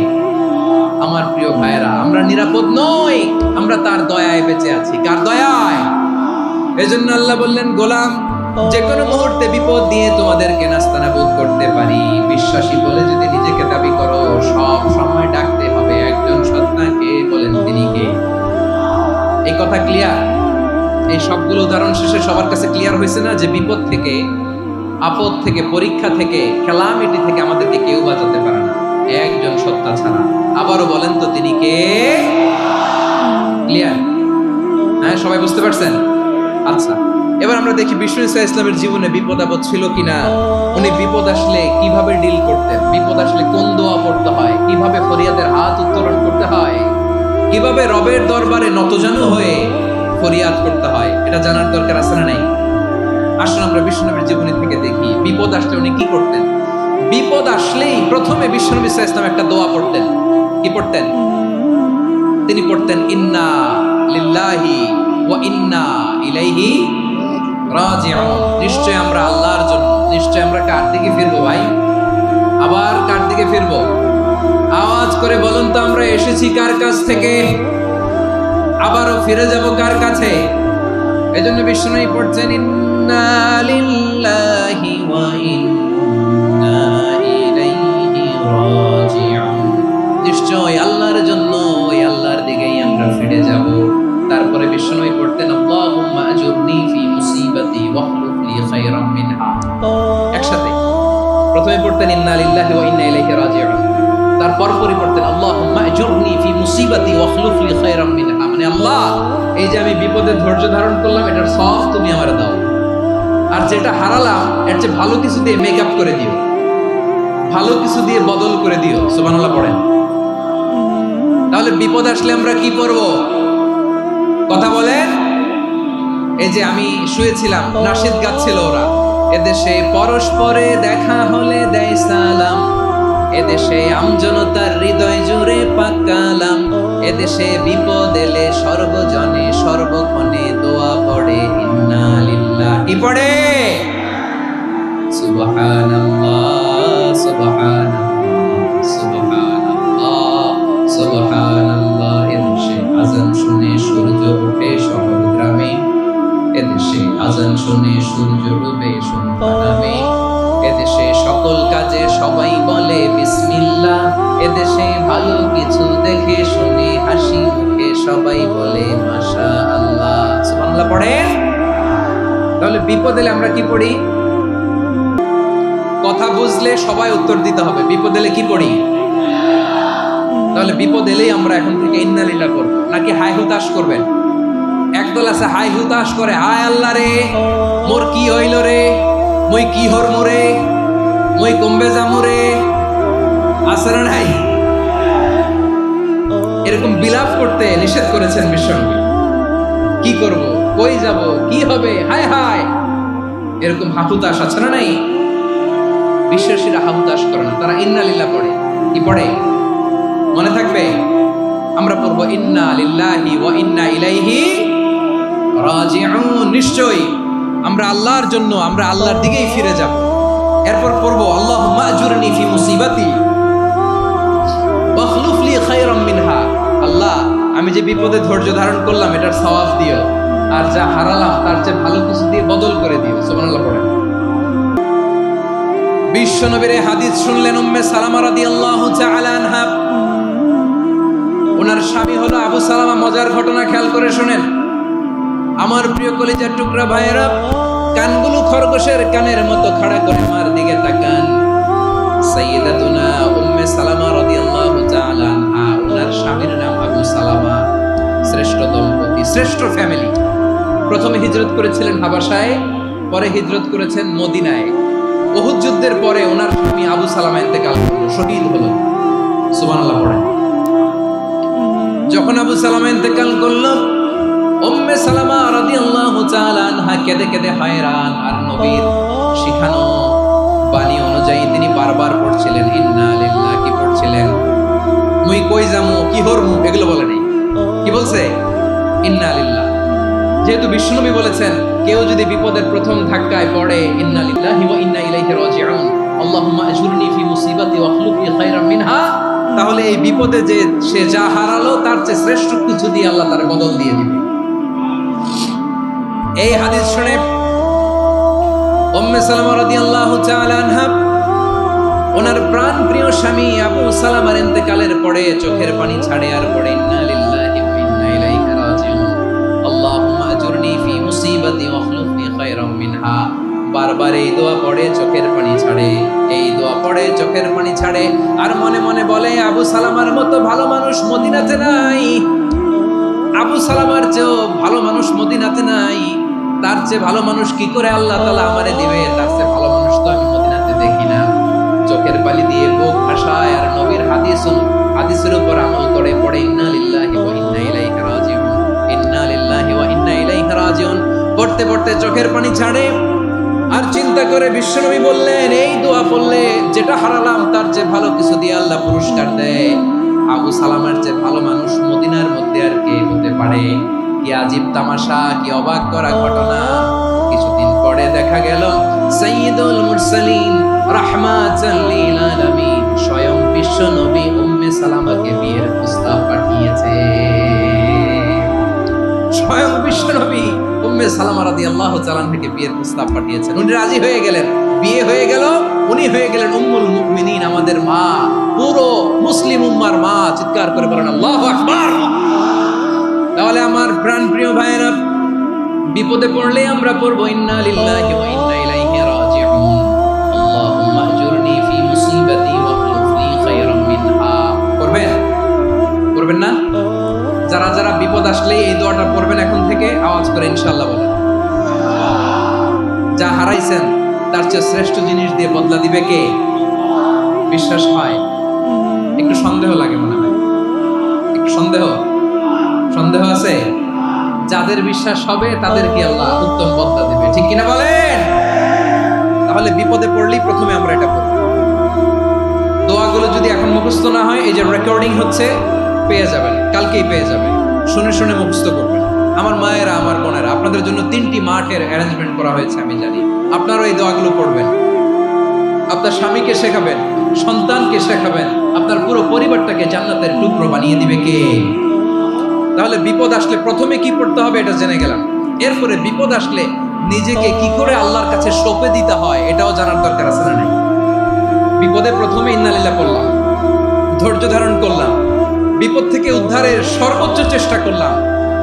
আমার প্রিয় ভাইয়েরা, আমরা নিরাপদ নই, আমরা তার দয়ায় বেঁচে আছি। কার দয়ায়? এজন্য আল্লাহ বললেন, গোলাম যে কোনো মুহূর্তে বিপদ দিয়ে তোমাদেরকে নাস্তানাবুদ করতে পারি। বিশ্বাসী বলে যদি নিজেকে দাবি করো, সব সময় ডাকতে হবে একজন সত্তাকে। বলেন তিনি কে? এই কথা ক্লিয়ার? এই সবগুলো উদাহরণ শেষে সবার কাছে ক্লিয়ার হয়েছে না যে বিপদ থেকে, আপদ থেকে, পরীক্ষা থেকে, ক্যালামিটি থেকে আমাদেরকে কেউ বাঁচাতে পারে না একজন সত্তা ছাড়া। আবারও বলেন তো তিনি কে? ক্লিয়ার? হ্যাঁ, সবাই বুঝতে পারছেন? আচ্ছা, এবার আমরা দেখি বিষ্ণু ইসা ইসলামের জীবনে বিপদ আপদ ছিল কিনা। উনি বিপদ আসলে কিভাবে ডিল করতেন, বিপদ আসলে কোন দোয়া পড়তে হয়, কিভাবে ফরিয়াদের হাত উত্তোলন করতে হয়, কিভাবে রবের দরবারে নতজানু হয়ে ফরিয়াদ করতে হয়, এটা জানার দরকার আছে না নাই? আসুন আমরা বিষ্ণুনবীর জীবনী থেকে দেখি বিপদ আসলে উনি কি করতেন। বিপদ আসলেই প্রথমে বিষ্ণু ইসা ইসলাম একটা দোয়া পড়তেন। কি পড়তেন? তিনি পড়তেন ইন্না লিল্লাহি ওয়া ইন্না ইলাইহি রাজিউন। নিশ্চয় আমরা আল্লাহর জন্য, নিশ্চয় আমরা কার দিকে ফিরবো ভাই? আবার কার দিকে ফিরবো? আওয়াজ করে বলুন তো, আমরা এসেছি কার কাছ থেকে, আবারও ফিরে যাব কার কাছে? এজন্য বিষ্ণুই পড়ছেন ইন্না লিল্লাহি ওয়া ইন্না ইলাইহি রাজিউন। নিশ্চয় আল্লাহর জন্য, ওই আল্লাহর দিকেই আমরা ফিরে যাব। তারপরে বিষ্ণুই পড়তেন আল্লাহুম্মা আজুরনি ফি মুসিবাতি ওয়াখলুফ লি খায়রাম মিনহা। একসাথে প্রথমে পড়তেন ইন্না লিল্লাহি ওয়া ইন্না ইলাইহি রাজিউন, তারপর পড়তেন আল্লাহুম্মা আজুরনি ফি মুসিবাতি ওয়াখলুফ লি খায়রাম মিনহা। মানে আল্লাহ, এই যে আমি বিপদে ধৈর্য ধারণ করলাম, এটার সওয়াব তুমি আমারে দাও, আর যেটা হারালাম এর চেয়ে ভালো কিছু দিয়ে মেকআপ করে দিও, ভালো কিছু দিয়ে বদল করে দিও। সুবহানাল্লাহ পড়েন। তাহলে বিপদ আসলে আমরা কি করব? কথা বলেন। এই যে আমি শুয়েছিলাম, নাশিদ গাচ্ছিল ওরা, এদেশে পরস্পরে দেখা হলে দেয় সালাম, এদেশে আমজনতার হৃদয় জুড়ে পাকালাম, এদেশে বিপদ এলে সর্বজনে সর্বক্ষণে দোয়া পড়ে ইন্না লিল্লাহি পড়ে সুবহানাল্লাহ সুবহানাল্লাহ সুবহানাল্লাহ সুবহানাল্লাহ। এদেশে আজান শুনে সূর্য ওঠে শহর গ্রামে, এদেশে আজান শুনে সূর্য ডুবে সন্ধ্যা নামে, এদেশে সকল কাজে সবাই বলে বিসমিল্লাহ, এদেশে ভালো কিছু দেখে শুনে হাসি মুখে সবাই বলে মাশাআল্লাহ। সুবহানাল্লাহ পড়েন। তাহলে বিপদ এলে আমরা কি পড়ি? কথা বুঝলে সবাই উত্তর দিতে হবে। বিপদ এলে কি পড়ি? তাহলে বিপদ এলেই আমরা এখন থেকে ইন্না লিল্লাহ করব, নাকি হাই হুতাশ করবেন? একদল আছে হাই হুতাশ করে, হায় আল্লাহ রে মোর কি হইল রে, মই কি হরমু রে, মই কমবে যামু রে, আছে না নাই? এরকম বিলাপ করতে নিষেধ করেছেন বিশ্বনবী। কি করব, কই যাব, কি হবে, হায় হায়, এরকম হাহুতাশ আছে না নাই? বিশ্বাসীরা হাহুতাশ করে না, তারা ইন্না লিল্লাহ পড়ে। কি পড়ে মনে থাকবে? আমরা পড়বো ইন্না লিল্লাহি ওয়া ইন্না ইলাইহি রাজিউন। নিশ্চয়ই আমরা আল্লাহর জন্য, আমরা আল্লাহর দিকেই ফিরে যাব। এরপর পড়বো আল্লাহুম্মা আজুরনি ফি মুসিবাতি ওয়াখলুফ লি খায়রাম মিনহা। আল্লাহ, আমি যে বিপদে ধৈর্য ধারণ করলাম এটার সওয়াব দিও, আর যা হারালাম তার চেয়ে ভালো কিছু দিয়ে বদল করে দিও। সুবহানাল্লাহ পড়েন। বিশ্বনবীর হাদিস শুনলেন উম্মে সালামা রাদিয়াল্লাহু তাআলা আনহা। ওনার স্বামী হলো আবু সালামা। মজার ঘটনা খেয়াল করে শুনেন আমার প্রিয় কলিজার টুকরা ভাইয়েরা। কানগুলো খরগোশের কানের মতো খাড়া করে মার দিকে তাকান। সাইয়্যিদাতুনা উম্মে সালামা রাদিয়াল্লাহু তাআলা আনহা, ওনার স্বামীর নাম আবু সালামা। শ্রেষ্ঠ দম্পতি, শ্রেষ্ঠ ফ্যামিলি। প্রথমে হিজরত করেছিলেন হাবাসায়, পরে হিজরত করেছেন মদিনায়। উহুদ যুদ্ধের পরে ওনার স্বামী আবু সালামা ইন্তেকাল করলো, শহীদ হলো। সুবহানাল্লাহ পড়েন। যখন আবু সালামা ইন্তেকাল করলো, উম্মে সালামা রাদিয়াল্লাহু তাআলা আনহা কেঁদে কেঁদে হয়রান। আর নবীর শিখানো বাণী অনুযায়ী তিনি বারবার পড়ছিলেন ইন্না লিল্লাহি। কি পড়ছিলেন? মুই কই যামু, কি হরমু, এগুলো বলে নাই। কি বলছে? ইন্না লিল্লাহ। যেহেতু বিশ্বনবী বলেছেন কেউ যদি বিপদের প্রথম ধাক্কায় পড়ে ইন্না লিল্লাহি ওয়া ইন্না ইলাইহি রাজিউন, আল্লাহুম্মা আজুরনি ফি মুসিবাতি ওয়াখলুফ লি খায়রাম মিনহা, তাহলে এই বিপদে যে সে যা হারালো তার চেয়ে শ্রেষ্ঠ কিছু দিয়ে আল্লাহ তার বদল দিয়ে দিবে। এই হাদিস শুনে উম্মে সালামা রাদিয়াল্লাহু তাআলা আনহা ওনার প্রাণ প্রিয় স্বামী আবু সালামার ইন্তেকালের পরে চোখের পানি ছাড়ে আর পড়ে ইন্না লিল্লাহি ওয়া ইন্না ইলাইহি রাজিউন, আল্লাহুম্মা আজুরনি ফি মুসিবাতি ওয়াখলুফ লি খায়রাম মিনহা। বারবার এই দোয়া পড়ে চোখের পানি ছাড়ে, এই দোয়া পড়ে চোখের পানি ছাড়ে, আর মনে মনে বলে আবু সালামার মতো ভালো মানুষ মদিনাতে নাই, আবু সালামার চেয়েও ভালো মানুষ মদিনাতে নাই, তার চেয়ে ভালো মানুষ কি করে আল্লাহ তাআলা আমারে দিবে, তার চেয়ে ভালো মানুষ তো আমি মদিনাতে দেখি না। চোখের পানি দিয়ে বুক ভাসায় আর নবীর হাদিসের উপর আমল করে পড়ে ইন্না লিল্লাহি ওয়া ইন্না ইলাইহি রাজিউন, ইন্না লিল্লাহি ওয়া ইন্না ইলাইহি রাজিউন। পড়তে পড়তে চোখের পানি ছাড়ে আর চিন্তা করে বিশ্বনবী বললেন এই দোয়া পড়লে যেটা হারালাম তার চেয়ে ভালো কিছু দিয়ে আল্লাহ পুরস্কার দেয়। আবু সালামার চেয়ে ভালো মানুষ মদিনার মধ্যে আর কে হতে পারে? কি আজীব তামাশা, কি অবাক করা ঘটনা। কিছুদিন পরে দেখা গেল সাইয়্যিদুল মুরসালিন রাহমাতাল লিল আলামিন স্বয়ং বিশ্ব নবী উম্মে সালামাকে বিয়ের প্রস্তাব পাঠিয়েছে। স্বয়ং বিশ্ব নবী উম্মে সালামা রাদিয়াল্লাহু তাআলা থেকে বিয়ের প্রস্তাব পাঠিয়েছেন। উনি রাজি হয়ে গেলেন, বিয়ে হয়ে গেল, উনি হয়ে গেলেন উম্মুল মুমিনিন, আমাদের মা, পুরো মুসলিম উম্মার মা। চিৎকার করে বলেন আল্লাহু আকবার। তাহলে আমার প্রাণপ্রিয় ভাইরা, বিপদে পড়লে আমরা পড়বো ইন্না লিল্লাহি ওয়া ইন্না ইলাইহি রাজিউন, আল্লাহুম্মা আজুরনি ফি মুসিবাতি ওয়া আখলিফনি খায়রাম মিনহা। করবেন? করবেন না? যারা যারা বিপদ আসলে এই দোয়াটা পড়বেন এখন থেকে আওয়াজ করে ইনশাআল্লাহ বলেন। যা হারাইছেন তার চেয়ে শ্রেষ্ঠ জিনিস দিয়ে বদলা দিবে কে? বিশ্বাস হয়? একটু সন্দেহ লাগে মনে হয়, একটু সন্দেহ আছে? যাদের বিশ্বাস হবে তাদেরকে আল্লাহ উত্তম বদলা দেবে, ঠিক কিনা বলেন? তাহলে বিপদে পড়লেই প্রথমে আমরা এটা পড়ব। দোয়াগুলো যদি এখন মুখস্থ না হয়, এই যে রেকর্ডিং হচ্ছে, পেয়ে যাবেন, কালকেই পেয়ে যাবেন। শুনে শুনে মুখস্থ করবেন। আমার মায়েরা, আমার বোনেরা, আপনাদের জন্য 3টি মাঠের অ্যারেঞ্জমেন্ট করা হয়েছে, আমি জানি। আপনারাও এই দোয়াগুলো পড়বেন, আপনার স্বামীকে শেখাবেন, সন্তানকে শেখাবেন, আপনার পুরো পরিবারটাকে জান্নাতের টুকরো বানিয়ে দিবে কে? তাহলে বিপদ আসলে প্রথমে কি পড়তে হবে এটা জেনে গেলাম। এরপরে বিপদ আসলে নিজেকে কি করে আল্লাহর কাছে সঁপে দিতে হয় এটাও জানার দরকার আছে না নাই? বিপদে প্রথমে ইন্না লিল্লাহ পড়লাম, ধৈর্য ধারণ করলাম, বিপদ থেকে উদ্ধারের সর্বোচ্চ চেষ্টা করলাম।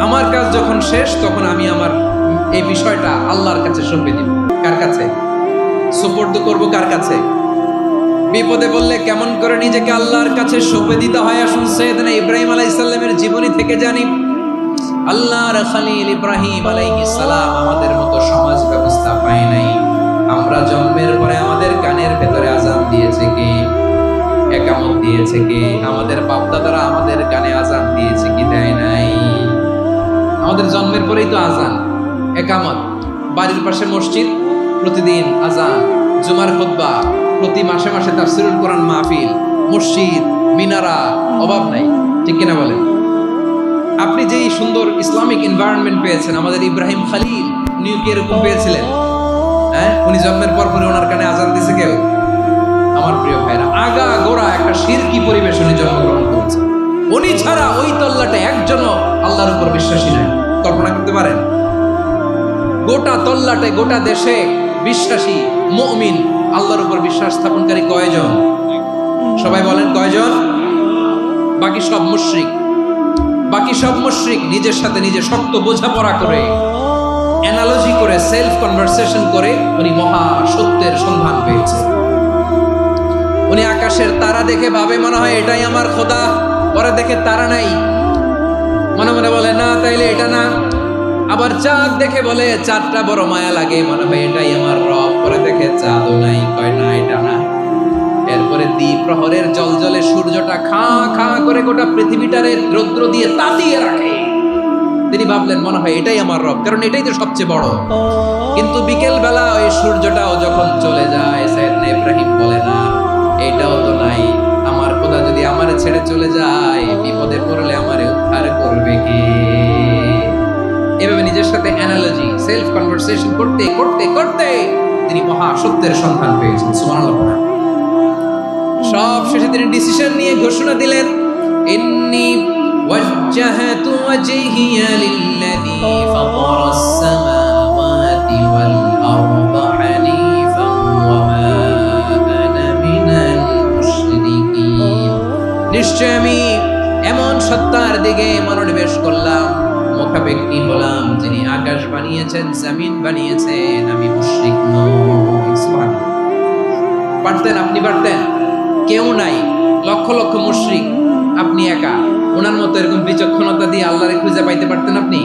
আমার কাজ যখন শেষ, তখন আমি আমার এই বিষয়টা আল্লাহর কাছে সঁপে দিব। কার কাছে সুপর্দ করব? কার কাছে? বিপদে বললে কেমন করে নিজেকে আল্লাহর কাছে সঁপে দিতে হয়, আসুন সাইয়েদনা ইব্রাহিম আলাইহিস সালামের জীবনী থেকে জানি। আল্লাহর খলিল ইব্রাহিম আলাইহিস সালাম আমাদের মতো সমাজ ব্যবস্থা পায় নাই। আমরা জন্মের পরে আমাদের কানের ভেতরে আযান দিয়েছে কে? একামত দিয়েছে কে? আমাদের বাপ দাদারা আমাদের কানে আযান দিয়েছে কি? দেয় নাই। আমাদের জন্মের পরেই তো আযান, একামত, বাড়ির পাশে মসজিদ, প্রতিদিন আযান, জুমার খুতবা, প্রতি মাসে মাসে তাফসীরুল কোরআন মাহফিল, মসজিদ, মিনারা, অভাব নাই, ঠিক কিনা বলেন? আপনি যেই সুন্দর ইসলামিক এনভায়রনমেন্ট পেয়েছেন, আমাদের ইব্রাহিম খলিল উনিও কি এরকম পেয়েছিলেন? হ্যাঁ, উনি জন্মের পর পরে ওনার কানে আযান দিয়েছে কেউ? আমার প্রিয় ভাইরা, আগা গোড়া একটা শিরকি পরিবেশ উনি জন্মগ্রহণ করেছেন। উনি ছাড়া ওই তল্লাটে একজনও আল্লাহর উপর বিশ্বাসী নাই। কল্পনা করতে পারেন? গোটা তল্লাটে, গোটা দেশে বিশ্বাসী মুমিন, আল্লাহর উপর বিশ্বাস স্থাপনকারী কয়জন? সবাই বলেন কয়জন? বাকি সব মুশরিক। বাকি সব মুশরিক নিজের সাথে নিজে শক্ত বোঝাপড়া করে, অ্যানালজি করে, সেলফ কনভারসেশন করে উনি মহা সত্যের সন্ধান পেয়েছে। উনি আকাশের তারা দেখে ভাবে মনে হয় এটাই আমার খোদা, পরে দেখে তারা নাই, মনে মনে বলে না তাইলে এটা না। আবার চাঁদ দেখে বলে চাঁদটা বড় মায়া লাগে, মনে হয় এটাই আমার রব, পরে দেখে চাঁদও নাই, কয় না এটা না। এরপরে দ্বীপ প্রহরের জলজলে সূর্যটা খা খা করে গোটা পৃথিবীটারে রৌদ্র দিয়ে তাতিয়ে রাখে। তিনি ভাবলেন মনে হয় এটাই আমার রব, কারণ এটাই তো সবচেয়ে বড়। কিন্তু বিকেল বেলা ওই সূর্যটাও যখন চলে যায়, সাইয়েদনা ইব্রাহিম বলে না এটাও তো নাই, আমার খোদা যদি আমারে ছেড়ে চলে যায়, বিপদে পড়লে আমারে উদ্ধার করবে কে? এভাবে নিজের সাথে অ্যানালজি, সেলফ কনভারসেশন করতে করতে করতে তিনি মহা সত্যের সন্ধান পেয়েছেন। সুবহানাল্লাহ। সব শেষে তিনি ডিসিশন নিয়ে ঘোষণা দিলেন, ইন্নী ওয়াজ্জাহতু ওয়াজহিয়া লিল্লাযী ফাতারাস সামাওয়াতি ওয়াল আরদা হানিফান ওয়া মা আনা মিনাল মুশরিকিন। নিশ্চয় আমি এমন সত্তার দিকে মনোনিবেশ করলাম, মুখাপেক্ষী হলাম, যিনি আকাশ বানিয়েছেন, জমিন বানিয়েছেন, আমি মুশরিক নই। সুবহানাল্লাহ। পারতেন? আপনি পারতেন? কেউ নাই, লক্ষ লক্ষ মুশরিক, আপনি একা। ওনার মতো এরকম বিচক্ষণতা দিয়ে আল্লাহরে খুঁজে পাইতে পারতেন আপনি?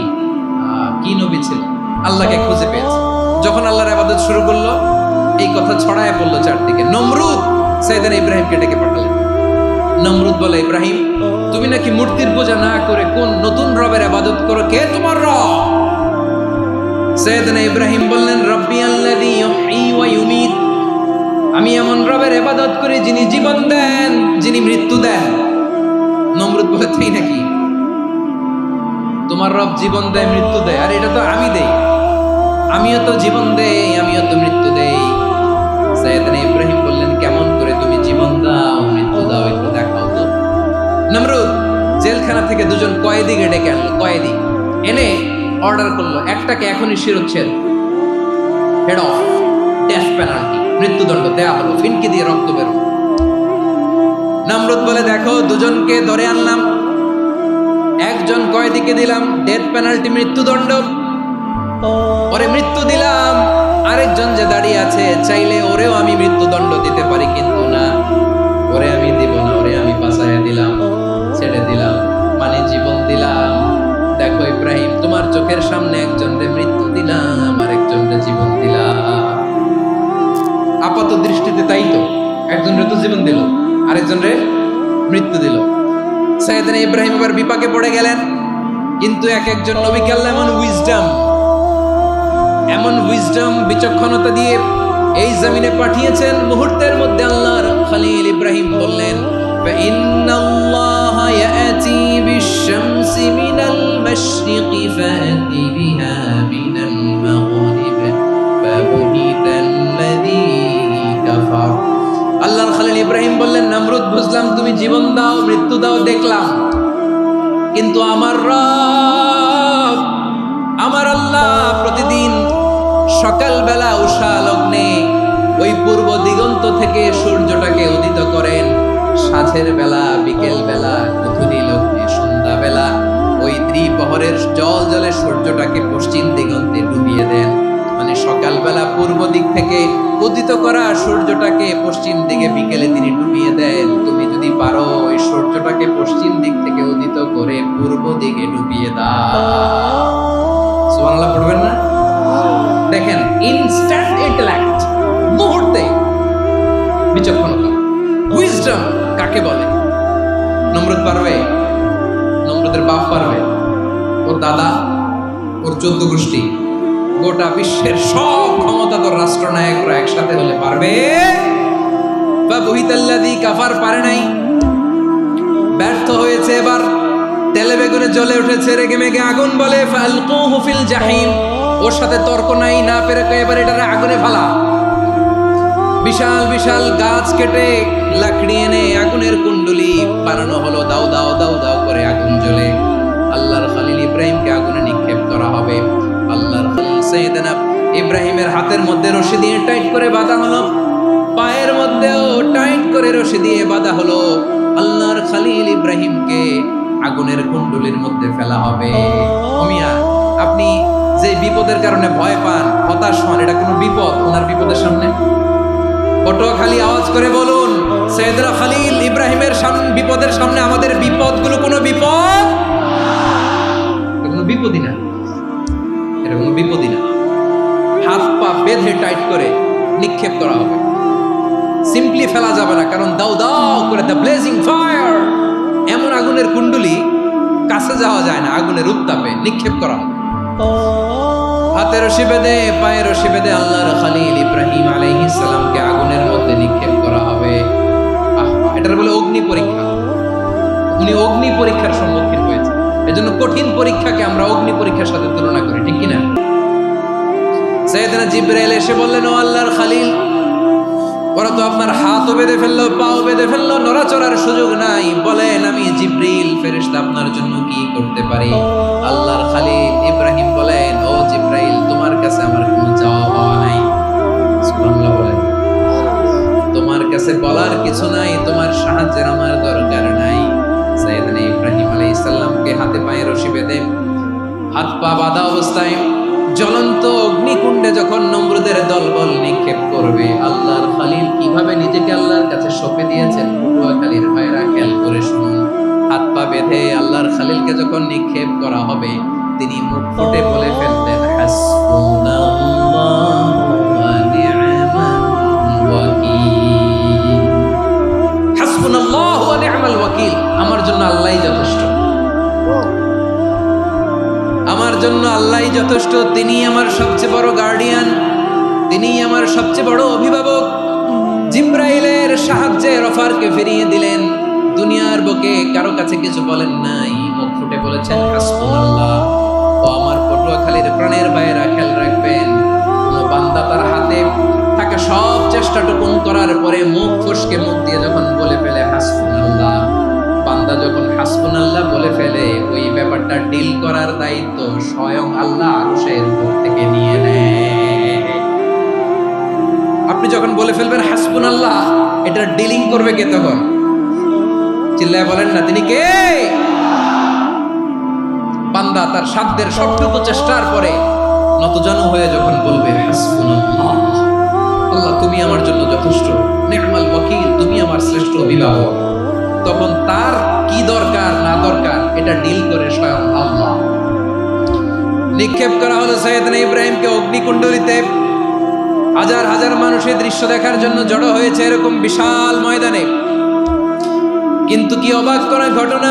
কি নবী ছিল, আল্লাহকে খুঁজে পেয়েছে। যখন আল্লাহর ইবাদত শুরু করলো, এই কথা ছড়ায় পড়লো চারদিকে। নমরুদ সাইয়েদনা ইব্রাহিমকে ডেকে পাঠালেন। নমরুদ বলে, ইব্রাহিম তুমি নাকি মূর্তির পূজা না করে কোন নতুন রবের ইবাদত করো, কে তোমার রব? সাইয়েদনা ইব্রাহিম বললেন, রব্বি আল্লাযী ইউহয়ী ওয়া ইউমীত, আমি এমন রবের ইবাদত করি যিনি জীবন দেন, যিনি মৃত্যু দেন। বলে তাই নাকি? তোমার রব জীবন দেয় মৃত্যু দেয়, আর এটা তো আমি দেই, আমিও তো জীবন দেই, আমিও তো মৃত্যু দেই। সাইয়েদনা ইব্রাহিম বললেন, কেমন করে তুমি জীবন দাও মৃত্যু দাও একটু দেখাও তো। নমরুদ জেলখানা থেকে দুজন কয়েদিকে ডেকে আনলো, কয়েদি এনে অর্ডার করলো, একটাকে এখনই শিরোচ্ছেদ, হেড অফ, ডেথ পেনাল্টি, মৃত্যুদণ্ড দেয়া হলো, ফিনকি দিয়ে রক্ত বের হলো। নমরুদ বলে, দেখো দুজনকে ধরে আনলাম, একজন কয়েদিকে দিলাম ডেথ পেনাল্টি, মৃত্যুদণ্ড, ওরে মৃত্যু দিলাম, আরেকজন যে দাঁড়িয়ে আছে চাইলে ওরেও আমি মৃত্যুদণ্ড দিতে পারি, কিন্তু না, ওরে আমি দিব না, ওরে আমি বাঁচাইয়া দিলাম, ছেড়ে দিলাম, মানে জীবন দিলাম। দেখো ইব্রাহিম, তোমার চোখের সামনে একজনরে মৃত্যু দিলাম, আরেকজনরে জীবন দিলাম। আপাত দৃষ্টিতে তাই তো, একজনরে তো জীবন দিল, আরেকজনরে মৃত্যু দিল। সাইয়েদনা ইব্রাহিম এবার বিপাকে পড়ে গেলেন, কিন্তু এক একজন নবীকে আল্লাহ এমন উইজডম বিচক্ষণতা দিয়ে এই জমিনে পাঠিয়েছেন, মুহূর্তের মধ্যে আল্লাহর খলিল ইব্রাহিম বললেন, ফাইন্নাল্লাহা ইয়াতি বিশ-শামসি মিনাল মাশরিকি ফাতি বিহা মিনাল মাগরিব ফাবুহিতাল্লাযী কাফার। আল্লাহর খলিল ইব্রাহিম বললেন, নমরুদ বুঝলাম তুমি জীবন দাও মৃত্যু দাও দেখলাম, কিন্তু আমার রব আমার আল্লাহ প্রতিদিন সকালবেলা উষা লগ্নে ওই পূর্ব দিগন্ত থেকে সূর্যটাকে উদিত করেন, সাঁঝের বেলা, বিকেল বেলা, গধূলি লগ্নে, সন্ধ্যা বেলা ওই দ্বিপ্রহরের জল জলে সূর্যটাকে পশ্চিম দিগন্তে ডুবিয়ে দেন। মানে সকালবেলা পূর্ব দিক থেকে উদিত করা সূর্যটাকে পশ্চিম দিকে বিকেলে তিনি ডুবিয়ে দেন। তুমি যদি পারো ওই সূর্যটাকে পশ্চিম দিক থেকে উদিত করে পূর্ব দিকে ডুবিয়ে দাও। সুবহানাল্লাহ পড়বেন না? দেখেন, ইনস্ট্যান্ট ইন্টেলেক্ট, মুহূর্তে বিচক্ষণতা, উইজডম কাকে বলে? নমরুদ পারবে? নমরুদের বাপ পারবে? ওর দাদা, ওর 14 গোষ্ঠী, গোটা বিশ্বের সব ক্ষমতাধর রাষ্ট্রনায়করা একসাথে হলে পারবে? ফাবুহিতাল্লাযী কাফার পারে নাই, ব্যর্থ হয়েছে। এবার তেলে বেগুনে জ্বলে উঠেছে, রেগে মেগে আগুন বলে, ফালকুহু ফিল জাহিম। ওর সাথে তর্ক নাই, না পেরে এবার এটারে আগুনে ফেলা। বিশাল বিশাল গাছ কেটে লাকড়ি এনে আগুনের কুণ্ডলি বানানো হলো, দাও দাও দাও দাও করে আগুন জ্বলে। আল্লাহর খলিল ইব্রাহিমকে আগুনে নিক্ষেপ করা হবে। আল্লাহর খলিল সাইয়েদনা ইব্রাহিমের হাতের মধ্যে রশি দিয়ে টাইট করে বাঁধা হলো, পায়ের মধ্যেও টাইট করে রশি দিয়ে বাঁধা হলো। আল্লাহর খলিল ইব্রাহিমকে আগুনের কুণ্ডলির মধ্যে ফেলা হবে। ওমিয়া, আপনি যে বিপদের কারণে ভয় পান, হতাশ হন, এটা কোনো বিপদ ওনার বিপদের সামনে? পটুয়াখালী আওয়াজ করে বলুন, সাইয়েদনা খলিল ইব্রাহিমের বিপদের সামনে আমাদের বিপদগুলো কোনো বিপদ? কোনো বিপদই না, এটা কোনো বিপদই না। হাত পা বেঁধে টাইট করে নিক্ষেপ করা হবে, সিম্পলি ফেলা যাবে না, কারণ দাও দাও করে দ্য ব্লেজিং ফায়ার, এমন আগুনের কুণ্ডলি কাছে যাওয়া যায় না, আগুনের উত্তাপে নিক্ষেপ করা হবে। হাতের রশি বেঁধে, পায়ের রশি বেঁধে আল্লাহর খলিল ইব্রাহিম আলাইহিস সালামকে আগুনের মধ্যে নিক্ষেপ করা হবে। এটার বলে অগ্নি পরীক্ষা। উনি অগ্নি পরীক্ষার সম্মুখীন হয়েছে, এজন্য কঠিন পরীক্ষাকে আমরা অগ্নি পরীক্ষার সাথে তুলনা করি, ঠিক কিনা? সাইয়েদনা জিবরাইল এসে বললেন, ও আল্লাহর খলিল, ওরা তো আপনার হাতও বেঁধে ফেললো, পাও বেঁধে ফেললো, নড়াচড়ার সুযোগ নাই, বলেন আমি জিবরিল ফেরেশতা আপনার জন্য কি করতে পারি? আল্লাহর খলিল ইব্রাহিম বলেন, ও জিবরাইল, তোমার কাছে আমার কোনো চাওয়া পাওয়া নাই। সুবহানাল্লাহ বলেন, তোমার কাছে বলার কিছু নাই, তোমার সাহায্যের আমার দরকার নাই। সাইয়েদনা ইব্রাহিম আলাইহিস সালামকে হাতে পায়ে রশি বেঁধে, হাত পা বাঁধা অবস্থায় জ্বলন্ত অগ্নিকুণ্ডে যখন নমরুদের দলবল নিক্ষেপ করবে, আল্লাহর খলিল কিভাবে নিজেকে আল্লাহর কাছে সঁপে দিয়েছেন, পটুয়াখালীর ভাইরা খেয়াল করে শুনুন। হাত পা বেঁধে আল্লাহর খলিলকে যখন নিক্ষেপ করা হবে, তিনি মুখ ফুটে বলে ফেলতেন, হাসবুনাল্লাহু ওয়া নি'মাল ওয়াকিল। হাসবুনাল্লাহু ওয়া নি'মাল ওয়াকিল, আমার জন্য আল্লাহই যথেষ্ট, আমার জন্য আল্লাহই যথেষ্ট, তিনি আমার সবচেয়ে বড় গার্ডিয়ান, তিনি আমার সবচেয়ে বড় অভিভাবক। জিবরাইলের সাহায্যে অফারকে ফিরিয়ে দিলেন, দুনিয়ার বুকে কারো কাছে কিছু বলেন নাই, মুখ ফুটে বলেছেন হাসবুনাল্লাহ। ও আমার পটুয়াখালীর প্রাণের ভাইয়েরা, খেয়াল রাখবেন, কোন বান্দা তার হাতে থাকা সব চেষ্টাটুকুন করার পরে মুখ ফসকে মুখ দিয়ে যখন বলে ফেলে হাসবুনাল্লাহ, বান্দা যখন হাসবুনাল্লাহ বলে ফেলে, ওই ব্যাপারটা ডিল করার দায়িত্ব স্বয়ং আল্লাহ আরশের উপর থেকে নিয়ে নেয়। আপনি যখন বলে ফেলবেন হাসবুনাল্লাহ, এটা ডিলিং করবে কে তখন? চিল্লায় বলেন না, তিনি কে? বান্দা তার সাধ্যের সবটুকু চেষ্টার পরে নতজানু হয়ে যখন বলবে হাসবুনাল্লাহ, আল্লাহ তুমি আমার জন্য যথেষ্ট, নি'মাল ওয়াকিল, তুমি আমার শ্রেষ্ঠ অভিভাবক, তখন তার কি দরকার না দরকার এটা ডিল করে স্বয়ং আল্লাহ। নিক্ষেপ করা হলো সাইয়েদনা ইব্রাহিমকে অগ্নিকুণ্ডলিতে। হাজার হাজার মানুষের দৃশ্য দেখার জন্য জড়ো হয়েছে এরকম বিশাল ময়দানে। কিন্তু কি অবাক করা ঘটনা,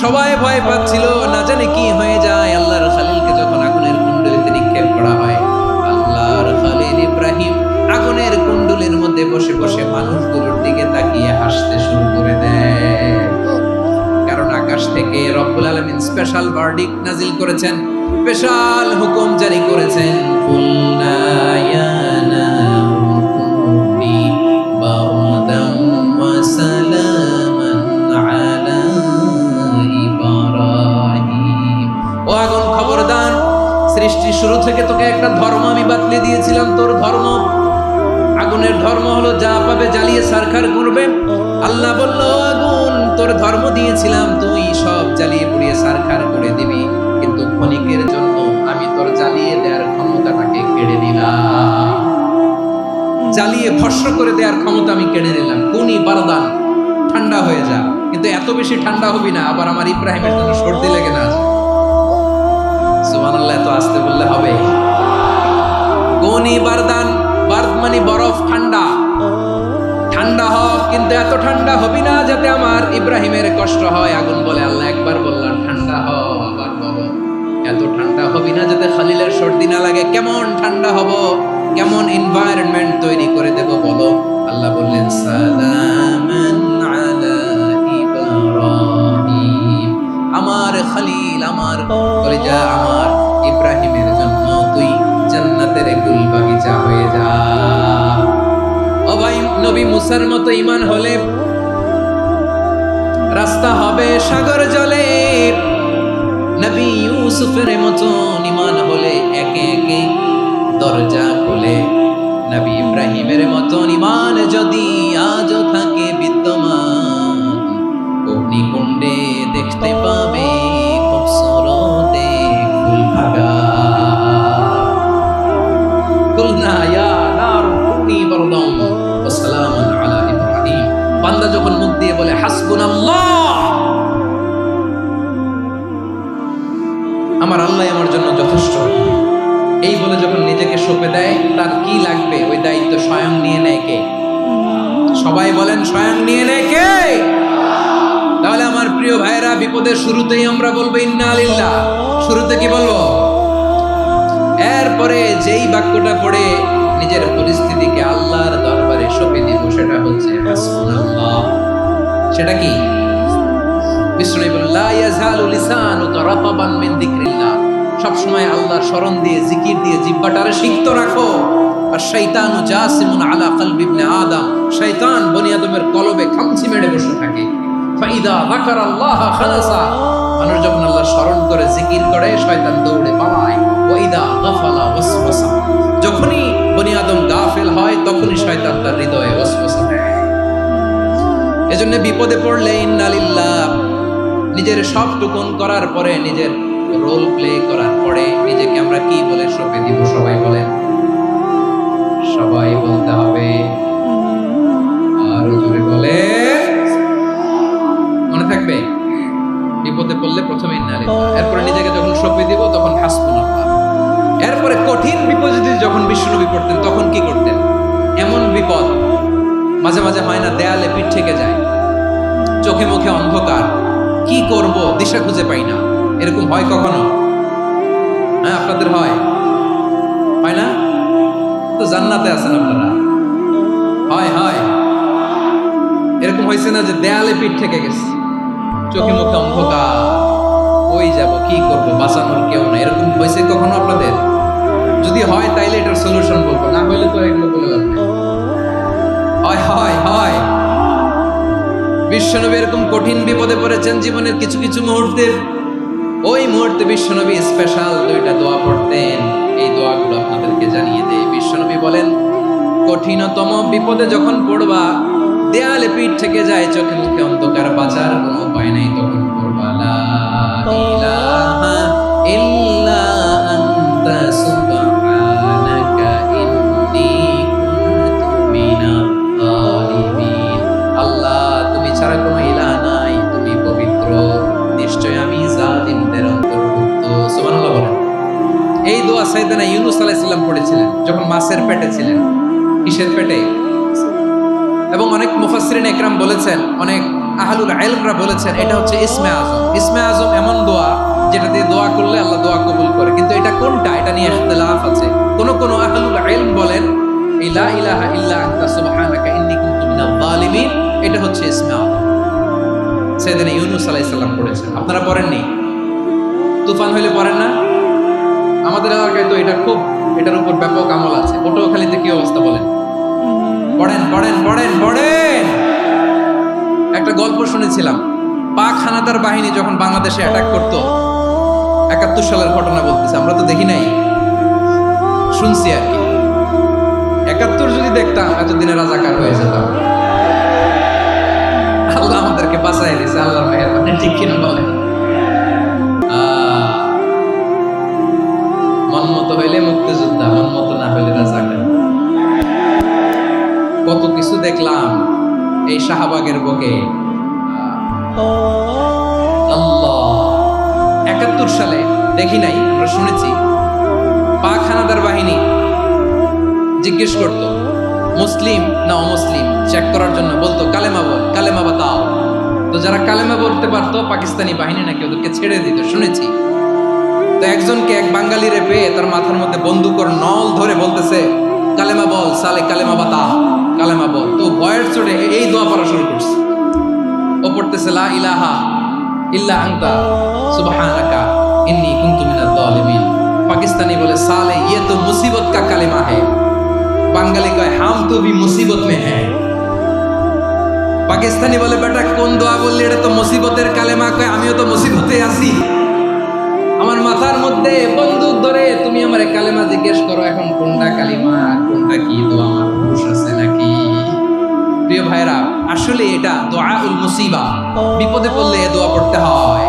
সবাই ভয় পাচ্ছিল, না জানে কি হয়ে যায়। আল্লাহর খালিলকে যখন আগুনের কুণ্ডলিতে নিক্ষেপ করা হয়, আল্লাহর খালিল ইব্রাহিম আগুনের কুণ্ডলের মধ্যে বসে বসে মানুষগুলোর দিকে তাকিয়ে হাসতে শুরু করে দেয়। কারণ আকাশ থেকে রব্বুল আলামিন স্পেশাল ভার্ডিক্ট নাজিল করেছেন, স্পেশাল হুকুম জারি করেছেন, কুলনা ইয়া নারু কুনি বারদান ওয়া সালামান আলা ইব্রাহিম। ও আগুন, খবরদার, সৃষ্টি শুরু থেকে তোকে একটা ধর্ম আমি বাতলে দিয়েছিলাম। তোর ধর্ম, আগুনের ধর্ম হলো যা পাবে জ্বালিয়ে সারখার করবে। আল্লাহ বলল, আগুন তোর ধর্ম দিয়েছিলাম, তুই সব জ্বালিয়ে পুড়িয়ে সারখার করে দিবি, কিন্তু ক্ষণিকের জন্য আমি তোর জ্বালিয়ে দেওয়ার ক্ষমতাটাকে কেড়ে নিলাম। জ্বালিয়ে ভস্ম করে দেওয়ার ক্ষমতা আমি কেড়ে নিলাম। কুনি বারদান, ঠান্ডা হয়ে যা, কিন্তু এত বেশি ঠান্ডা হবি না আবার আমার ইব্রাহিমের জন্য সর্দি লেগে না। সুবহানাল্লাহ, এত আসতে বললে হবে? কুনি বারদান, বার্দ মানে বরফ, ঠান্ডা। ঠান্ডা হ, কিন্তু এত ঠান্ডা হবি না যাতে আমার ইব্রাহিমের কষ্ট হয়। আগুন বলে, আল্লাহ একবার বললাম ঠান্ডা হ, আবার বলো এত ঠান্ডা হবি না যাতে খালিলের সর্দি না লাগে। কেমন ঠান্ডা হব, কেমন এনভায়রনমেন্ট তৈরি করে দেব বলো? আল্লাহ বললেন, সালামান আলা ইব্রাহিম, আমার খালিল, আমার কলিজা, আমার ইব্রাহিমের জন্য তুই জান্নাতের গুল বাগিচা হয়ে যা। ও ভাই, নবী মুসার মতো ঈমান হলে রাস্তা হবে সাগর জলে, নবী ইউসুফের মতো ঈমান হলে একে একে দরজা খুলে, নবী ইব্রাহিমের মতো ঈমান যদি আজও থাকে বিদ্যমান, অগ্নিকুণ্ডে দেখতে পাবে খুবসুরত ফুলবাগান। কুলনা ইয়া নারু কুনি বারদান ওয়া সালামান আলা ইব্রাহিম। বান্দা যখন মুখ দিয়ে বলে হাসবুনাল্লাহ, আমার আল্লাহ আমার জন্য যথেষ্ট, এই বলে যখন নিজেকে সঁপে দেয়, তার কি লাগবে ওই দায়িত্ব স্বয়ং নিয়ে নেয় কে? সবাই বলেন, স্বয়ং নিয়ে নেয় কে? তাহলে আমার প্রিয় ভাইরা, বিপদের শুরুতেই আমরা বলবো ইন্না লিল্লাহ। শুরুতে কি বলবো? এরপরে যেই বাক্যটা পড়ে নিজের পরিস্থিতিকে আল্লাহর দরবারে সঁপে দিব, সেটা হচ্ছে হাসবুনাল্লাহ। সেটা কি? বিষ্ণু বলেন, লা ইয়াজালু লিসানুকা রাতাবান মিন যিকরিল্লাহ, সব সময় আল্লাহর স্মরণ দিয়ে, জিকির দিয়ে জিহ্বাটারে সিক্ত রাখো। আর শয়তানু জাসিমুন আলা কলবি ইবনে আদম, শয়তান বনি আদমের কলবে খামচি মেরে বসে থাকে। ফাইদা যাকারাল্লাহ খালাসা, মানুষ যখন আল্লাহর স্মরণ করে, জিকির করে, শয়তান দৌড়ে পালায়। ওয়াইদা গাফালা ওয়াসওয়াসা, যখনই বনি আদম গাফেল হয়, তখনই শয়তান তার হৃদয়ে ওয়াসওয়াসা দেয়। এজন্য বিপদে পড়লে ইন্না লিল্লাহ, নিজের সবটুকুন করার পরে, নিজের রোল প্লে করার পরে নিজেকে আমরা কি বলে সঁপে দিব? সবাই বলেন, সবাই বলতে হবে, আর জোরে বলে, মনে থাকবে? বিপদে পড়লে প্রথমে ইন্না লিল্লাহ, এরপরে নিজেকে যখন সঁপে দিব তখন হাসবুনাল্লাহ। এরপরে কঠিন বিপদে যখন বিশ্বনবী পড়তেন তখন কি করতেন? এমন বিপদ মাঝে মাঝে হয় না, দেয়ালে পিঠ থেকে যায়, চোখে মুখে অন্ধকার, কি করব দিশা খুঁজে পাই না, এরকম হয় কখনো? হ্যাঁ, আপনাদের হয়? হয় না? তো জান্নাতে আছেন আপনারা। হয় হয়, এরকম হয়েছে না যে দেয়ালে পিঠ থেকে গেছে, চোখে মুখে অন্ধকার, ওই যাব কি করব, বাঁচানোর কেউ না, এরকম হয়েছে কখনো আপনাদের? যদি হয় তাইলে এটার সলিউশন বলবো, না হইলে তো এগুলো বলে লাভ নেই। হয় হয় হয় বিশ্বনবী এরকম কঠিন বিপদে পড়েছেন জীবনের কিছু কিছু মুহূর্তে। ওই মুহূর্তে বিশ্বনবী স্পেশাল 2টা দোয়া পড়তেন। এই দোয়াগুলো আপনাদেরকে জানিয়ে দেয়। বিশ্বনবী বলেন, কঠিনতম বিপদে যখন পড়বা, দেয়ালে পিঠ থেকে যায়, চোখে মুখে অন্ধকার, বাঁচার কোনো উপায় নাই, তখন পড়বা লা ইলাহা ইল্লা আনতা সুবহানাকা ইন্নী কুনতু মিনাজ জালিমিন। আল্লাহ, তুমি ছাড়া কোনো ইলাহ নাই, তুমি পবিত্র, নিশ্চয় আমি জালিমদের অন্তর্ভুক্ত। সুবহানাল্লাহ বলেন। এই দোয়া সাইয়েদনা ইউনূস আলাইহিস সালাম পড়েছিলেন যখন মাছের পেটে ছিলেন। কিসের পেটে? এবং অনেক মুফাসসিরিন একরাম বলেছেন, অনেক আহলুল ইলমরা বলেছেন, এটা হচ্ছে ইসমে আজম। ইসমে আজম এমন দোয়া যেটা দিয়ে দোয়া করলে আল্লাহ দোয়া কবুল করে, কিন্তু এটা কোনটা, এটা নিয়ে ইখতিলাফ আছে। কোন কোন আহলুল ইলম বলেন লা ইলাহা ইল্লা আনতা সুবহানাকা ইন্নী কুনতু মিনাজ জালিমিন, এটা হচ্ছে ইসমে আজম। সাইয়েদনা ইউনূস আলাইহিস সালাম পড়েছেন। আপনারা পড়েননি? তুফান হইলে পড়েন না? আমাদের এলাকায় তো এটা খুব, এটার উপর ব্যাপক আমল আছে। পটুয়াখালীতে কি অবস্থা বলেন? পড়েন পড়েন পড়েন পড়েন। একটা গল্প শুনেছিলাম, পাক হানাদার বাহিনী যখন বাংলাদেশে অ্যাটাক করতো, 71 সালের ঘটনা বলতেছে, আমরা তো দেখি নাই, শুনছি আর কি। 71 যদি দেখতাম এতদিনে রাজাকার হয়ে যেতাম। আল্লাহ আমাদেরকে বাঁচাই দিয়েছে, আল্লাহর মেহেরবানি, ঠিক কিনা বলেন? মন মতো হইলে মুক্তিযোদ্ধা, মন মতো না হইলে রাজাকার। কত কিছু দেখলাম এই শাহবাগের বুকে। আল্লাহ, 71 সালে দেখি নাই, আমরা শুনেছি। পাক হানাদার বাহিনী জিজ্ঞেস করতো মুসলিম না অমুসলিম চেক করার জন্য, বলতো কালেমা বল, কালেমা বাতাও। তো যারা কালেমা বলতে পারতো পাকিস্তানি বাহিনী নাকি ওদেরকে ছেড়ে দিত, শুনেছি। তো একজনকে, এক বাঙালিরে পেয়ে তার মাথার মধ্যে বন্দুকর নল ধরে বলতেছে, কালেমা বল সালে, কালেমা বাতা, কালেমা বল। তো ভয়ের চড়ে এই দোয়া পড়া শুরু করছে। ও পড়তেছে লা ইলাহা ইল্লা আনতা সুবহানাকা ইন্নী কুনতু মিনাজ জালিমিন। পাকিস্তানি বলে সালে ये तो मुसीबत का कलेमा है। বাঙালি কয় হাম তো ভি মুসিবত মে হ্যায়। পাকিস্তানি বলে বেটা কোন দোয়া বললি, এটা তো মুসিবতের কালেমা। কয় আমিও তো মুসিবতে আছি, আমার মাথার মধ্যে বন্দুক ধরে তুমি আমারে কালেমা জিজ্ঞেস করো, এখন কোনটা কালিমা কোনটা কি দোয়া, আমার হুঁশ আছে নাকি? প্রিয় ভাইরা, আসলে এটা দুআউল মুসিবা, বিপদে পড়লে এই দোয়া পড়তে হয়।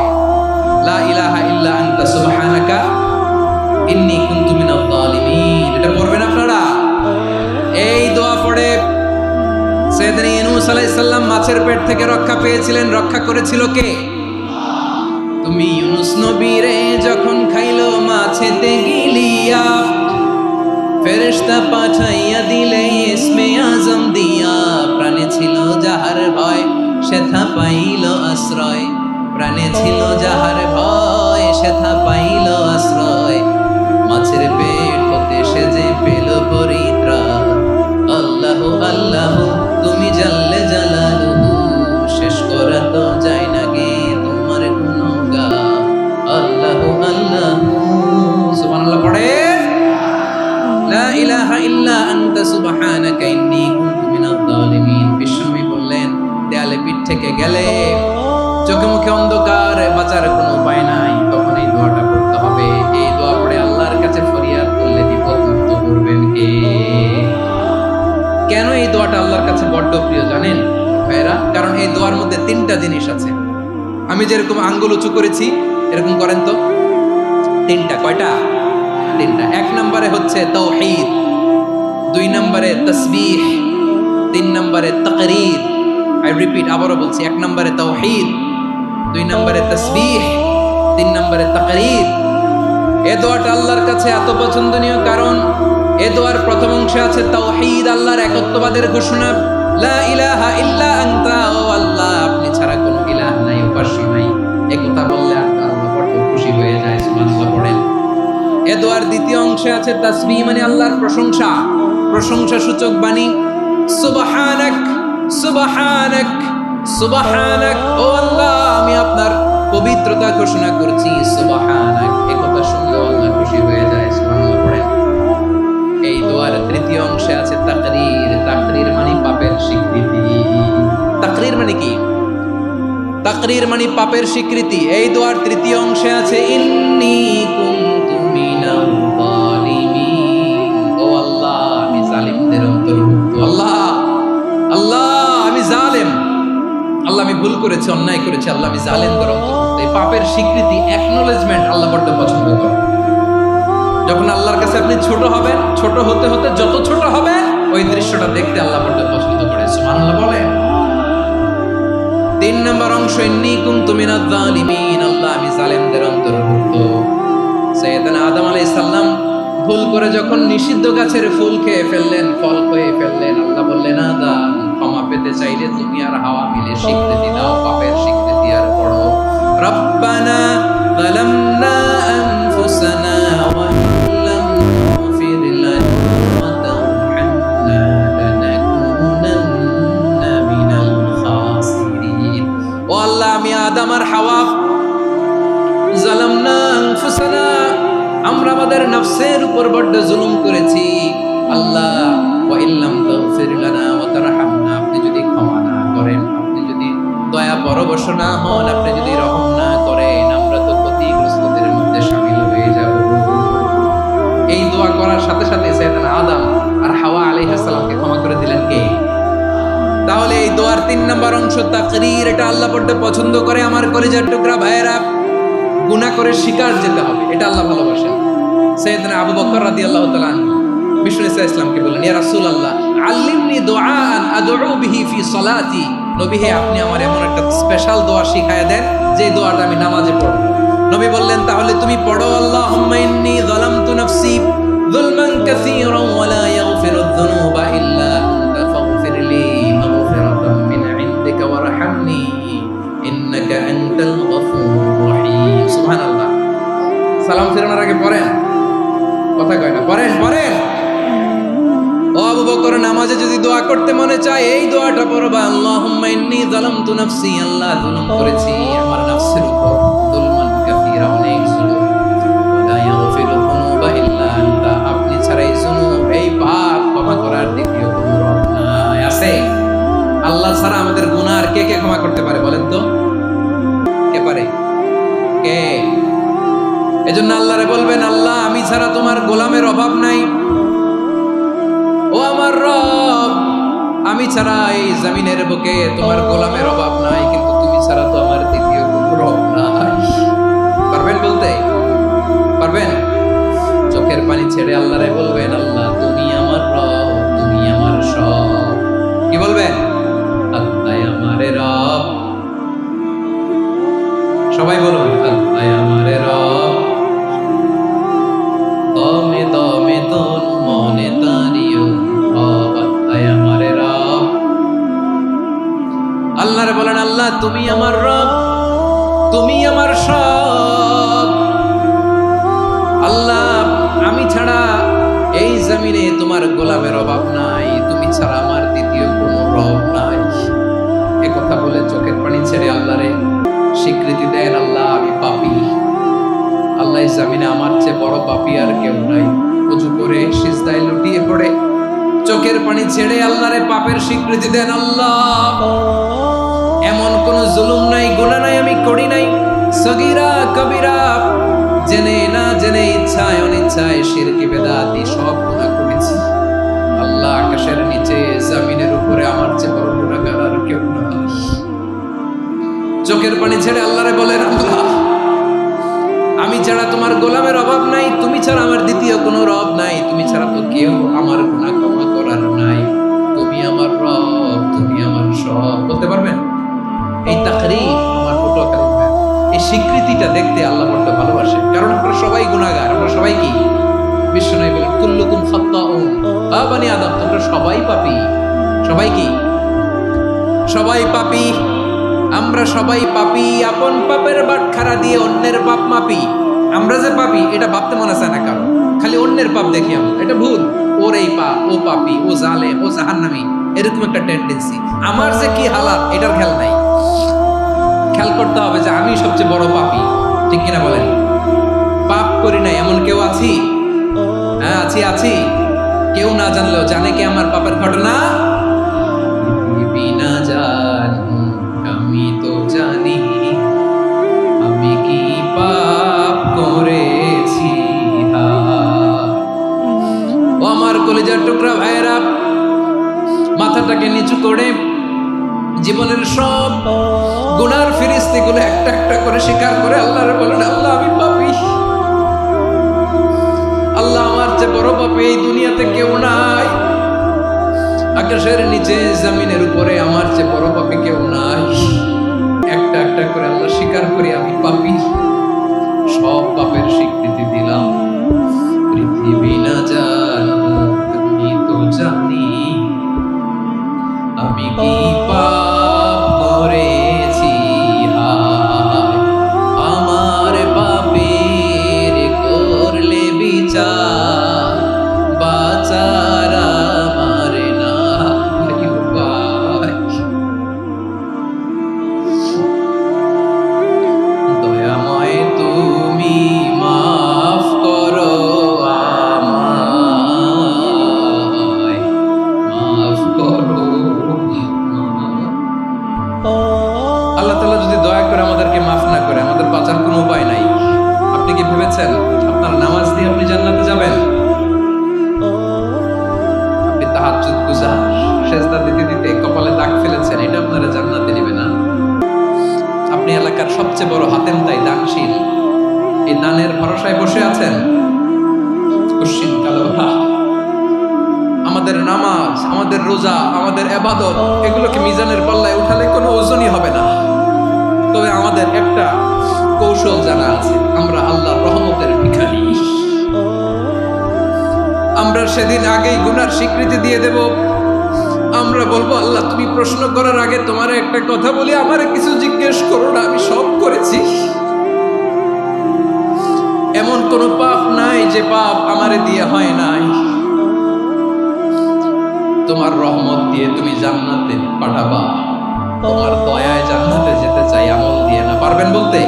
লা ইলাহা ইল্লা আনতা সুবহানাকা ইন্নী কুনতু মিনাজ জালিমিন। এটা পড়বেন আপনারা। এই দোয়া পড়ে সাইয়েদনা ইউনূস আলাইহিস সালাম মাছের পেট থেকে রক্ষা পেয়েছিলেন। রক্ষা করেছিল কে? তুমি ইউনূস নবীরে যখন খাইলো মাছেতে গিলিয়া, ফেরেশতা পাঠাইয়া দিলে ইসমে আজম দিয়া। প্রাণে ছিল যাহার ভয় সেথা পাইল আশ্রয়, প্রাণে ছিল যাহার ভয় সেথা পাইল আশ্রয়। মাছের পেট হতে সে যে পেল পরিত্রাণ। আল্লাহু আল্লাহু তুমি জাল্লে জালালুহু, শেষ করা তো যায় না গে তোমার গুণগান। আল্লাহু আল্লাহু সুবহানাল্লাহ পড়ে। লা ইলাহা ইল্লা আনতা সুবহানাকা ইন্নী কুনতু মিনাজ জালিমিন। বিশ্বনবী বললেন, দেয়ালে পিঠ থেকে গেলে, চোখে মুখে অন্ধকার, বাঁচার কোনো উপায় নাই, তখন এই দোয়াটা পড়তে হবে। এই দোয়া পড়ে আল্লাহর কাছে ফরিয়াদ করলে বিপদ মুক্ত করবেন কে? কেন এই দোয়াটা আল্লাহর কাছে বড্ড প্রিয় জানেন ভাইরা? কারণ এই দোয়ার মধ্যে 3টা জিনিস আছে। আমি যেরকম আঙ্গুল উঁচু করেছি এরকম করেন তো। 3টা। কয়টা? 3টা। 1 নম্বরে হচ্ছে তাওহীদ, 2 নম্বরে তাসবিহ, 3 নম্বরে তাকরীর। আই রিপিট, আবারও বলছি, 1 নম্বরে তাওহীদ, 2 নম্বরে তাসবিহ, 3 নম্বরে তাকরীর। এই দোয়াটা আল্লাহর কাছে এত পছন্দনীয় কারণ এই দোয়ার প্রথম অংশে আছে তাওহীদ, আল্লাহর একত্ববাদের ঘোষণা। লা ইলাহা ইল্লা আনতা, ও আল্লাহ আপনি ছাড়া কোনো ইলাহ নাই, উপাস্য নাই। এই কথা বললে আল্লাহ বড় খুশি হয়ে যায়। সুবহানাল্লাহ পড়েন। এই দোয়ার দ্বিতীয় অংশে আছে তাসবিহ, মানে আল্লাহর প্রশংসা, প্রশংসা সূচক বাণী। সুবহানাক সুবহানাক সুবহানাক, ও আল্লাহ আমি আপনার পবিত্রতা ঘোষণা করছি, সুবহানাক। এই কথা শুনলে আল্লাহ খুশি হয়ে যায়। সুবহানাল্লাহ পড়েন। এই দোয়ার তৃতীয় অংশে আছে তাকরীর। তাকরীর মানে পাপের স্বীকৃতি। তাকরীর মানে কি? তাকরীর মানে পাপের স্বীকৃতি। এই দোয়ার তৃতীয় অংশে আছে ইন্নী কুনতু মিনাল যালিমিন। ও আল্লাহ আমি জালিমদের অন্তর্ভুক্ত। আল্লাহ আল্লাহ আমি জালেম। আল্লাহ আমি ভুল করেছি, অন্যায় করেছি। আল্লাহ আমি জালেমদের অন্তর্ভুক্ত। এই পাপের স্বীকৃতি, অ্যাকনলেজমেন্ট আল্লাহ বড় পছন্দ করেন। যখন আল্লাহর কাছে আপনি ছোট হবেন, ছোট হতে হতে যত ছোট হবেন ওই দৃশ্যটা দেখতে আল্লাহ বড় পছন্দ করে। সুবহানাল্লাহ বলেন। 3 নম্বর অংশ ইন্নী কুনতু মিনাজ জালিমিন। আল্লাহ আমি জালেমদের অন্তর্ভুক্ত। সাইয়েদনা আদম আলাইহিস সালাম ভুল করে যখন নিষিদ্ধ গাছের ফুল খেয়ে ফেললেন, ফল খেয়ে ফেললেন, আল্লাহ বললেন আদম ক্ষমা পেতে চাইলে তুমি আর হাওয়া মিলে স্বীকৃতি দাও, পাপের স্বীকৃতি আর পড়ো রব্বানা যালামনা আনফুসানা ওয়া ইল্লাম তাগফির লানা ওয়া তারহামনা লানাকুনান্না মিনাল খাসিরিন। ও আল্লাহ আমি আদম আর হাওয়া যালামনা আনফুসানা, আমরা আমাদের নফসের উপর বড় জুলুম করেছি। আল্লাহ ওয়া ইল্লাম তাগফির লানা ওয়া তারহামনা, আপনি যদি ক্ষমা না করেন, আপনি যদি দয়া পরবশ না হন, আপনি যদি রহম না করেন, আমরা তো ক্ষতিগ্রস্তদের মধ্যে শামিল হয়ে যাব। এই দোয়া করার সাথে সাথে সাইয়েদনা আদম আর হাওয়া আলাইহিস সালামকে ক্ষমা করে দিলেন কে? তাহলে এই দোয়ার 3 নম্বর অংশ তাকরীর, এটা আল্লাহ বড় পছন্দ করে। আমার কলিজার টুকরা ভাইয়েরা, গুনাহ করে শিকার যেতে হবে, এটা আল্লাহ ভালোবাসেন। সাইয়েদনা আবু বকর রাদিয়াল্লাহু তাআলা বিষ্ণু ইসলামকে বললেন ইয়া রাসূলুল্লাহ আল্লিমনি দুআআন আদউ বিহি ফি সালাতি। নবী হে আপনি আমার এমন একটা স্পেশাল দোয়া শিখায়া দেন যে দোয়াটা আমি নামাজে পড়ব। নবী বললেন তাহলে তুমি পড়ো আল্লাহুম্মা ইন্নী যালামতু নাফসি যুলমান কাসীরান ওয়া লা ইয়াগফিরুয যুনুবা ইল্লা আনতা ফাগফিরলি মাগফিরাতাম মিন ইনদিকা ওয়ারহামনি ইন্নাকা আনতাল গফুরুর রহিম। সুবহানাল্লাহ। সালাম ফেরানোর আগে পড়েন, কথা কয় না, পড়েন পড়েন। ও আবু বকর নামাজে যদি দোয়া করতে মনে চায় এই দোয়াটা পড়বা, আল্লাহুম্মা ইন্নী যালামতু নাফসি, আল্লাহ জুলুম করেছি আমার নফসের উপর, যুলমান কাসীরা, অনেক জুলুম, ওয়া লা ইয়াগফিরু যুনুবা ইল্লা আনতা, আপনি ছাড়া এই জুলুম, এই পাপ ক্ষমা করার দ্বিতীয় কোনো রব নাই। আছে? আল্লাহ ছাড়া আমাদের গুনাহ আর কে কে ক্ষমা করতে পারে বলেন তো? কে পারে? কে? এজন্য আল্লাহরে বলবেন আল্লাহ আমি ছাড়া তোমার গোলামের অভাব নাই। ও আমার রব, আমি ছাড়া এই জমিনের বুকে তোমার গোলামের অভাব নাই, কিন্তু তুমি ছাড়া তো আমার দ্বিতীয় কোনো রব নাই। পারবেন বলতে? পারবেন? চোখের পানি ছেড়ে আল্লাহরে বলবেন আল্লাহ তুমি আমার রব, তুমি আমার সব। কি বলবেন? আল্লাহ আমারে রব। সবাই বলুন আল্লাহ আমারে রব, দমে দমে তন মনে তারিও রব, আল্লাহ আমারে রব। আল্লাহরে বলেন আল্লাহ তুমি আমার রব, তুমি আমার সব। আল্লাহ আমি ছাড়া এই জমিনে তোমার গোলামের অভাব নাই, তুমি ছাড়া আমার দ্বিতীয় কোনো রব নাই। এ কথা বলে চোখের পানি ছেড়ে আল্লাহরে স্বীকৃতি দেন আল্লাহ আমি পাপী। আল্লাহ জামিনে আমার চেয়ে বড় পাপী আর কেউ নাই। ওযু করে সিজদায় লুটিয়ে পড়ে চোখের পানি ছেড়ে আল্লাহরে পাপের স্বীকৃতি দেন আল্লাহ এমন কোন জুলুম নাই, গুনাহ নাই আমি করি নাই, সগীরা কবিরা, জেনে না জেনে, ইচ্ছায় অনিচ্ছায়, শিরকি বেদাতি সব গুনাহ করেছি। আল্লাহ আকাশের নিচে জমিনের উপরে আমার চেয়ে বড় গুনাহগার আর কেউ নাই। চোখের পানি ছেড়ে আল্লাহরে বলেন আল্লাহ আমি ছাড়া তোমার গোলামের অভাব নাই, তুমি ছাড়া আমার দ্বিতীয় কোনো রব নাই, তুমি ছাড়া তো কেউ আমার গুনাহ ক্ষমা করার নাই, তুমি আমার রব, তুমি আমার সব। বলতে পারবেন? এই তাকরীর আমার পটুয়াখালী ভাই, এই স্বীকৃতিটা দেখতে আল্লাহ বড় ভালোবাসে। কারণ আমরা সবাই গুনাহগার, আমরা সবাই কি? বিশ্বনবী বলেন কুল্লুকুম খাত্তাউন, আ বনি আদম তোমরা সবাই পাপী। সবাই কি? সবাই পাপী। আমরা সবাই পাপী। আপন পাপের বাটখারা দিয়ে অন্যের পাপ মাপি। আমরা যে পাপী এটা ভাবতে মনে চায় না কারণ, খালি অন্যের পাপ দেখি আমরা, এটা ভুল। ওর এই পাপ, ও পাপী, ও জালেম, ও জাহান্নামী। এরকম একটা টেন্ডেন্সি। আমার যে কি হালাত এটার খেয়াল নাই, খেয়াল করতে হবে যে আমি সবচেয়ে বড় পাপী, ঠিক কিনা বলেন? পাপ করি নাই এমন কেউ আছি? হ্যাঁ আছি। কেউ না জানলেও জানে কি আমার পাপের ঘটনা? পৃথিবী না জানুক আমি তো জানি আমি কি পাপ করেছি। ও আমার কলিজার টুকরা ভাইয়েরা, মাথাটাকে নিচু করে জীবনের সব গুনার ফিরিস্তিগুলো একটা একটা করে স্বীকার করে আল্লাহরে বলেন, আল্লাহ আমি পাপী, আল্লাহ আমার যে বড় পাপী এই দুনিয়াতে কেউ নাই, আকাশের নিচে জমিনের উপরে আমার যে বড় পাপী কেউ নাই। একটা একটা করে আল্লাহ স্বীকার করি আমি পাপী, সব পাপের স্বীকৃতি দিলাম। পৃথিবী না জানুক আমি তো জানি আমি কি পাপ করেছি। হায় আমার পাপের করলে বিচার, বাঁচার আমার নাই উপায়। দয়াময় তুমি মাফ করো আমায়, মাফ করো। আল্লাহ তাআলা যদি দয়া করে আমাদেরকে মাফ না করে, আমাদের বাঁচার কোনো উপায় নাই। আপনি কি ভেবেছেন আপনার নামাজ দিয়ে আপনি জান্নাতে যাবেন? আপনি তাহাজ্জুদ গুজার, সেজদা দিতে দিতে কপালে দাগ ফেলেছেন, এটা আপনারা জান্নাতে নেবে না। আপনি এলাকার সবচেয়ে বড় হাতেম তাই দানশীল, এই দানের ভরসায় বসে আছেন। কুশ্চিন কালো আমাদের নামাজ, আমাদের রোজা, আমাদের ইবাদত, এগুলোকে মিজানের পাল্লায় উঠালে কোনো ওজনই হবে না। তবে আমাদের একটা কৌশল জানা আছে, আমরা আল্লাহর রহমতের ভিখারি। আমরা সেদিন আগেই গুনার স্বীকৃতি দিয়ে দেব। আমরা বলবো, আল্লাহ তুমি প্রশ্ন করার আগে তোমার একটা কথা বলি, আমারে কিছু জিজ্ঞেস করো না, আমি সব করেছি। এমন কোন পাপ নাই যে পাপ আমারে দিয়ে হয় নাই। তোমার রহমত দিয়ে তুমি জান্নাতে পাঠাবা, তোমার দয়ায় জান্নাতে যেতে চাই, আমল দিয়ে না। পারবেন বলতে?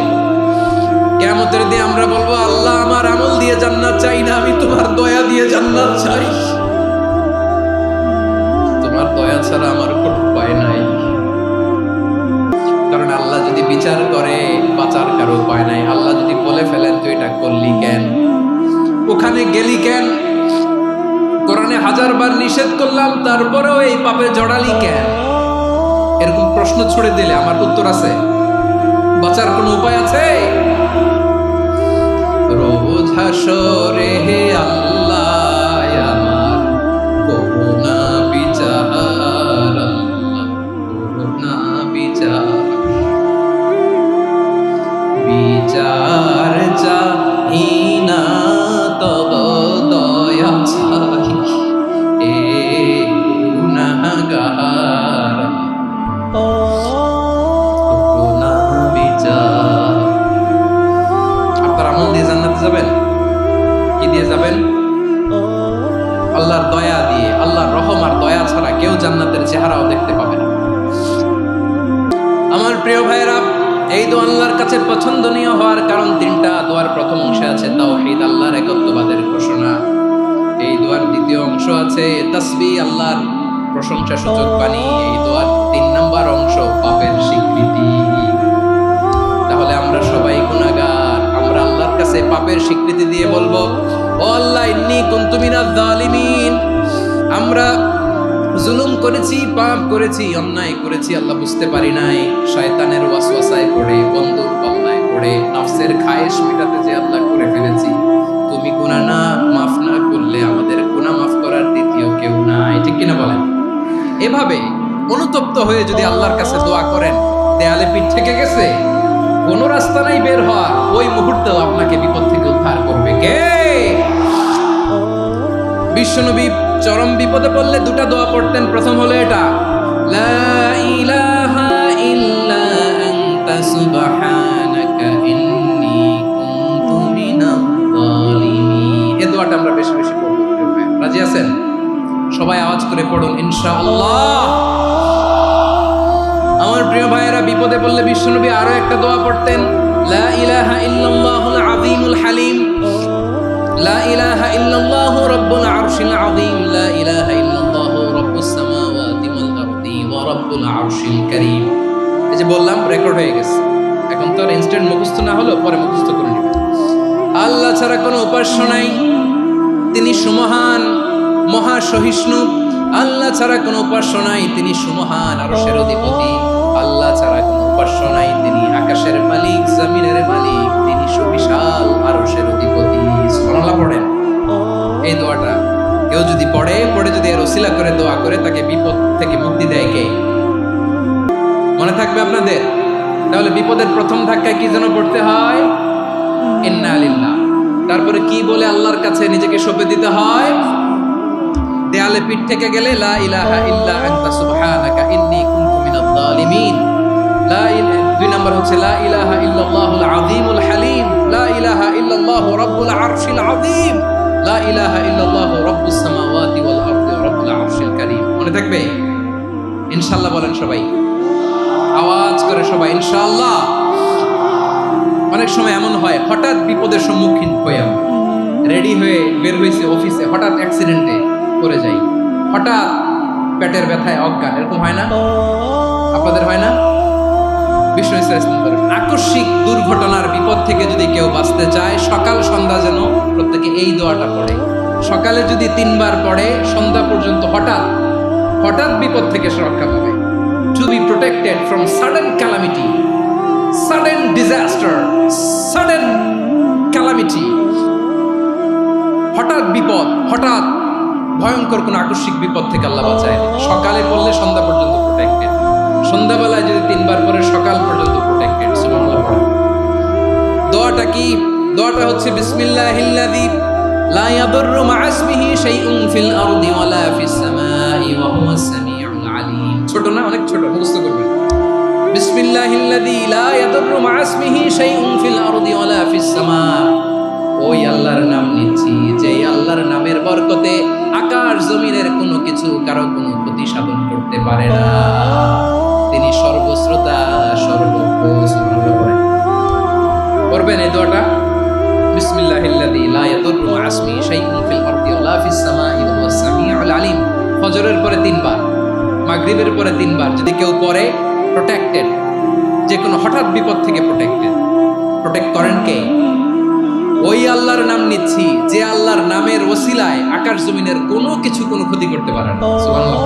কিয়ামতের দিন আমরা বলবো, আল্লাহ আমার আমল দিয়ে জান্নাত চাই না, আমি তোমার দয়া দিয়ে জান্নাত চাই। তোমার দয়া ছাড়া আমার কোনো উপায় নাই। কারণ আল্লাহ যদি বিচার করে বাঁচার কারো উপায় নাই। আল্লাহ যদি বলে ফেলেন তুই এটা করলি কেন, ওখানে গেলি কেন, কোরআনে 1000 বার নিষেধ করলাম তারপরেও এই পাপে জড়ালি কেন, এরকম প্রশ্ন ছুড়ে দিলে আমার উত্তর আছে? বাঁচার কোনো উপায় আছে? রোজ হাসরে হে আল্লাহ আমার করুণা বিচার, আল্লাহ করুণা বিচার, বিচার চাহি না তব দয়া চাহি এ গুনাহগার, করুণা বিচার। আপনার আমল দিয়ে জান্নাতে যাবেন? কি দিয়ে যাবেন? আল্লাহর দয়া দিয়ে। আল্লাহর রহম আর দয়া ছাড়া কেউ জান্নাতের চেহারাও দেখতে পাবে না। আমার প্রিয় ভাইরা, এই দোয়া আল্লাহর কাছে পছন্দনীয় হওয়ার কারণ 3টা। দোয়ার প্রথম অংশে আছে তাওহীদ, আল্লাহর একত্ববাদের ঘোষণা। এই দোয়ার দ্বিতীয় অংশ আছে তাসবিহ, আল্লাহর প্রশংসা সূচক বাণী। এই দোয়ার 3 নম্বর অংশ পাপের স্বীকৃতি। তাহলে আমরা সবাই গুনাহগার, আমরা আল্লাহর কাছে পাপের স্বীকৃতি দিয়ে বলবো, ও আল্লাহ ইন্নী কুনতু মিনাজ জালিমিন, আমরা জুলুম করেছি, পাপ করেছি, অন্যায় করেছি, আল্লাহ বুঝতে পারি নাই, শয়তানের ওয়াসওয়াসায় পড়ে, বন্ধুর পাল্লায় পড়ে, নফসের খায়েশ মেটাতে যে আল্লাহ করে ফেলেছি। তুমি গুনাহ না মাফ না করলে আমাদের গুনাহ মাফ করার দ্বিতীয় কেউ নাই, ঠিক কিনা বলেন? এভাবে অনুতপ্ত হয়ে যদি আল্লাহর কাছে দোয়া করেন, দেয়ালে পিঠ থেকে গেছে, কোনো রাস্তা নাই বের হওয়ার, ওই মুহূর্তেও আপনাকে বিপদ থেকে উদ্ধার করবে কে? বিশ্বনবী চরম বিপদে পড়লে 2টা দোয়া পড়তেন। প্রথম হলো এটা, লা ইলাহা ইল্লা আনতা সুবহানাকা ইন্নী কুনতু মিনাজ জালিমিন। এই দোয়াটা আমরা বেশি বেশি পড়ব। রাজি আছেন? সবাই আওয়াজ করে পড়ুন ইনশাআল্লাহ। আমার প্রিয় ভাইয়েরা, বিপদে পড়লে বিশ্বনবী আরো একটা দোয়া পড়তেন, লা ইলাহা ইল্লাল্লাহুল আযীমুল হালিম, লা ইলাহা ইল্লাল্লাহু রাব্বুল আরশিল আযীম, লা ইলাহা ইল্লাল্লাহু রাব্বুস সামাওয়াতি ওয়াল আরদি ওয়া রাব্বুল আরশিল কারীম। এই যে বললাম, রেকর্ড হয়ে গেছে, এখন তো আর ইনস্ট্যান্ট মুখস্থ না হলো, পরে মুখস্থ করে নেবেন। আল্লাহ ছাড়া কোনো উপাস্য নাই, তিনি সুমহান মহাসহিষ্ণু। আল্লাহ ছাড়া কোনো উপাস্য নাই, তিনি সুমহান আরশের অধিপতি। আল্লাহ ছাড়া কোনো উপাস্য নাই, তিনি আকাশের মালিক, জমিনের মালিক, তিনি সুবিশাল আরশের অধিপতি। সুবহানাল্লাহ পড়েন। এই দোয়াটা কেউ যদি পড়ে যদি এর ওসিলা করে দোয়া করে, তাকে বিপদ থেকে মুক্তি দেয় কে? মনে থাকবে আপনাদের? তাহলে বিপদের প্রথম ধাক্কায় কি যেন পড়তে হয়? ইন্না লিল্লাহ। তারপরে কি বলে আল্লাহর কাছে নিজেকে সঁপে দিতে হয়? দেয়ালে পিঠ থেকে গেলে লা ইলাহা ইল্লা আনতা সুবহানাকা ইন্নী কুনতু মিনাজ জালিমিন। দুই নাম্বার হচ্ছে লা ইলাহা ইল্লাল্লাহুল আযীমুল হালিম, লা ইলাহা ইল্লাল্লাহু রাব্বুল আরশিল আযীম, লা ইলাহা ইল্লাল্লাহু রাব্বুস সামাওয়াতি ওয়াল আরদি ওয়া রাব্বুল আরশিল কারীম। মনে থাকবে? ইনশাআল্লাহ বলেন সবাই, আওয়াজ করে সবাই ইনশাআল্লাহ। অনেক সময় এমন হয়, হঠাৎ বিপদের সম্মুখীন হয়ে আমরা রেডি হয়ে বের হয়েছে অফিসে, হঠাৎ অ্যাক্সিডেন্টে পড়ে যাই, হঠাৎ পেটের ব্যথায় অজ্ঞান, এরকম হয় না? আপনাদের হয় না? বিষ্ণু ইসলাম বলেন, আকস্মিক দুর্ঘটনার বিপদ থেকে যদি কেউ বাঁচতে চায়, সকাল সন্ধ্যা যেন প্রত্যেকে এই দোয়াটা পড়ে। সকালে যদি 3 বার পড়ে, সন্ধ্যা পর্যন্ত হঠাৎ বিপদ থেকে সে রক্ষা পাবে। To be protected from sudden calamity, sudden disaster, sudden calamity, হঠাৎ বিপদ, হঠাৎ ভয়ঙ্কর কোন আকস্মিক বিপদ থেকে আল্লাহ বাঁচায়। সকালে পড়লে সন্ধ্যা পর্যন্ত প্রোটেক্টেড, সন্ধ্যাবেলায় যদি 3 বার পরে সকাল পর্যন্ত প্রোটেক্টেড। সুবহানাল্লাহ। দোয়াটা কি? দোয়াটা হচ্ছে বিসমিল্লাহিল্লাযী লা ইয়াদুররু মা'a ইসমিহি শাইউন ফিল আরদি ওয়ালা ফিস সামাই ওয়া হুয়াস সামিউল আলীম। ছোট না? অনেক ছোট, মুখস্থ করবেন। বিসমিল্লাহিল্লাযী লা ইয়াদুররু মা'a ইসমিহি শাইউন ফিল আরদি ওয়ালা ফিস সামা। ওই আল্লাহর নাম নিচ্ছি, যে আল্লাহর নামের বরকতে আকাশ জমিনের কোনো কিছু কারো কোনো ক্ষতি সাধন করতে পারে না। তিনি সর্বশ্রোতা, সর্বজ্ঞ। সুবহানাল্লাহ। পড়বেন এই দোয়াটা, বিসমিল্লাহিল্লাযী লা ইয়াদুররু মা'a ইসমিহি শাইউন ফিল আরদি ওয়ালা ফিস সামাই ওয়া হুয়াস সামিউল আলীম। ফজরের পরে 3 বার, মাগরিবের পরে 3 বার যদি কেউ পড়ে, প্রোটেক্টেড, যে কোনো হঠাৎ বিপদ থেকে প্রোটেক্টেড। প্রোটেক্ট করেন কে? ওই আল্লাহর নাম নিচ্ছি, যে আল্লাহর নামের ওসিলায় আকাশ জমিনের কোনো কিছু কোনো ক্ষতি করতে পারে না। সুবহানাল্লাহ।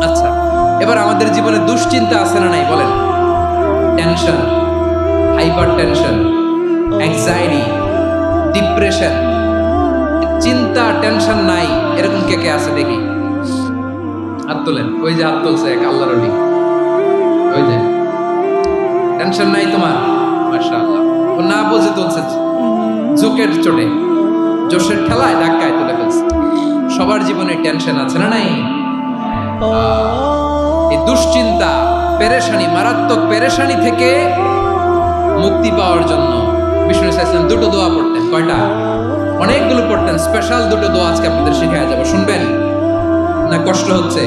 আচ্ছা, এবার আমাদের জীবনে দুশ্চিন্তা আছে না নাই বলেন? Tension, hyper tension, anxiety, depression, চিন্তা, টেনশন নাই, এরকম কে কে আছে দেখি? হাত তোলেন। ওই যে হাত তুলছে এক আল্লাহর ওলি, ওই যে টেনশন নাই তোমার, মাশাআল্লাহ। ও না বুঝে তুলছে, জোকের চোটে, জোশের ঠেলায় ধাক্কায় তুলে ফেলছে। সবার জীবনে টেনশন আছে না নাই? এই দুশ্চিন্তা, পেরেশানি, মারাত্মক পেরেশানি থেকে মুক্তি পাওয়ার জন্য বিষ্ণু ইসলাম 2টো দোয়া পড়তেন। কয়টা? অনেকগুলো পড়তেন। স্পেশাল 2টো দোয়া আজকে আপনাদের শেখায়া যাবো, শুনবেন না? কষ্ট হচ্ছে?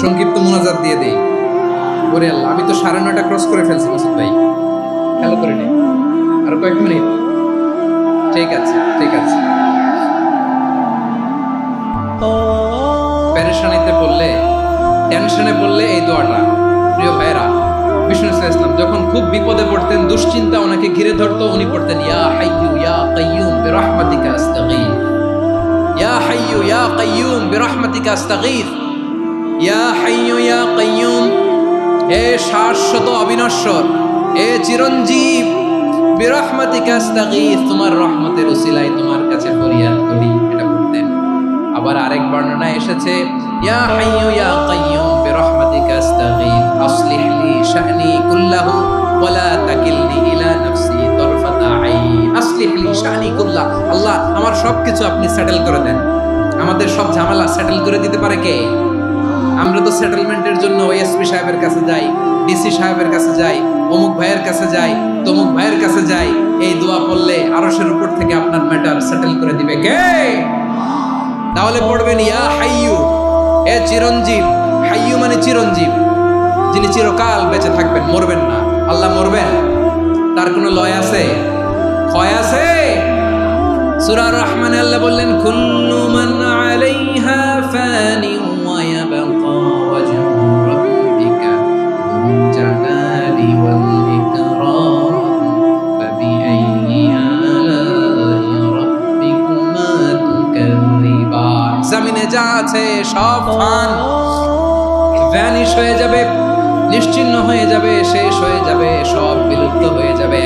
সংক্ষিপ্ত মুনাজাত দিয়ে দেই। ওরে আল্লাহ, আমি তো 9:30 ক্রস করে ফেলছি মাসুদ ভাই, খেয়াল করে নেই, আর কয়েক মিনিট। ঠিক আছে, ঠিক আছে। পেরেশানিতে পড়লে, টেনশনে পড়লে এই দোয়াটা, প্রিয় ভাইয়েরা, বিষ্ণু ইসলাম যখন খুব বিপদে পড়তেন, দুশ্চিন্তা ওনাকে ঘিরে ধরতো, উনি পড়তেন ইয়া হাইয়্যু ইয়া কাইয়্যুম বিরহমাতিকা আস্তাগীথ, ইয়া হাইয়্যু ইয়া কাইয়্যুম বিরহমাতিকা আস্তাগীথ, ইয়া হাইয়্যু ইয়া কাইয়্যুম, হে শাশ্বত অবিনশ্বর, হে চিরঞ্জীব, বিরহমাতিকা আস্তাগীথ, তোমার রহমতের উসিলায় তোমার কাছে ফরিয়াদ করি। এটা বলতেন। আবার আরেক বর্ণনায় এসেছে ইয়া হাইয়্যু ইয়া কাইয়্যুম বিরহমাতিকা আস্তাগীথ আসলিহ লি শা'নি কুল্লাহু ওয়া লা তাকিলনি ইলা নাফসি তারফাতা আইন। আসলিহ লি শা'নি কুল্লাহ, আল্লাহ আমার সবকিছু আপনি সেটেল করে দেন। আমাদের সব ঝামেলা সেটেল করে দিতে পারে কে? আমরা তো সেটেলমেন্টের জন্য ওএসপি সাহেবের কাছে যাই, ডিসি সাহেবের কাছে যাই, অমুক ভাইয়ের কাছে যাই, তমুক ভাইয়ের কাছে যাই। এই দোয়া পড়লে আরশের উপর থেকে আপনার ম্যাটার সেটেল করে দিবে কে? তাহলে পড়বেন ইয়া হাইয়ু, এ চিরঞ্জীব। হাইয়ু মানে চিরঞ্জীব, যিনি চিরকাল বেঁচে থাকবেন, মরবেন না। আল্লাহ মরবেন? তার কোনো লয় আছে, ক্ষয় আছে? সূরা রহমানে আল্লাহ বললেন কুল্লু মান আলাইহা ফানি ওয়া ইয়াবকা ওয়াজহু রাব্বিকা যুল জালালি ওয়াল ইকরাম ফাবিআইয়ি আলাই রাব্বিকুমা তুকাযযিবান। জমিনে যা আছে সব ফান, ভ্যানিশ হয়ে যাবে, নিশ্চিহ্ন হয়ে যাবে, শেষ হয়ে যাবে, সব বিলুপ্ত হয়ে যাবে।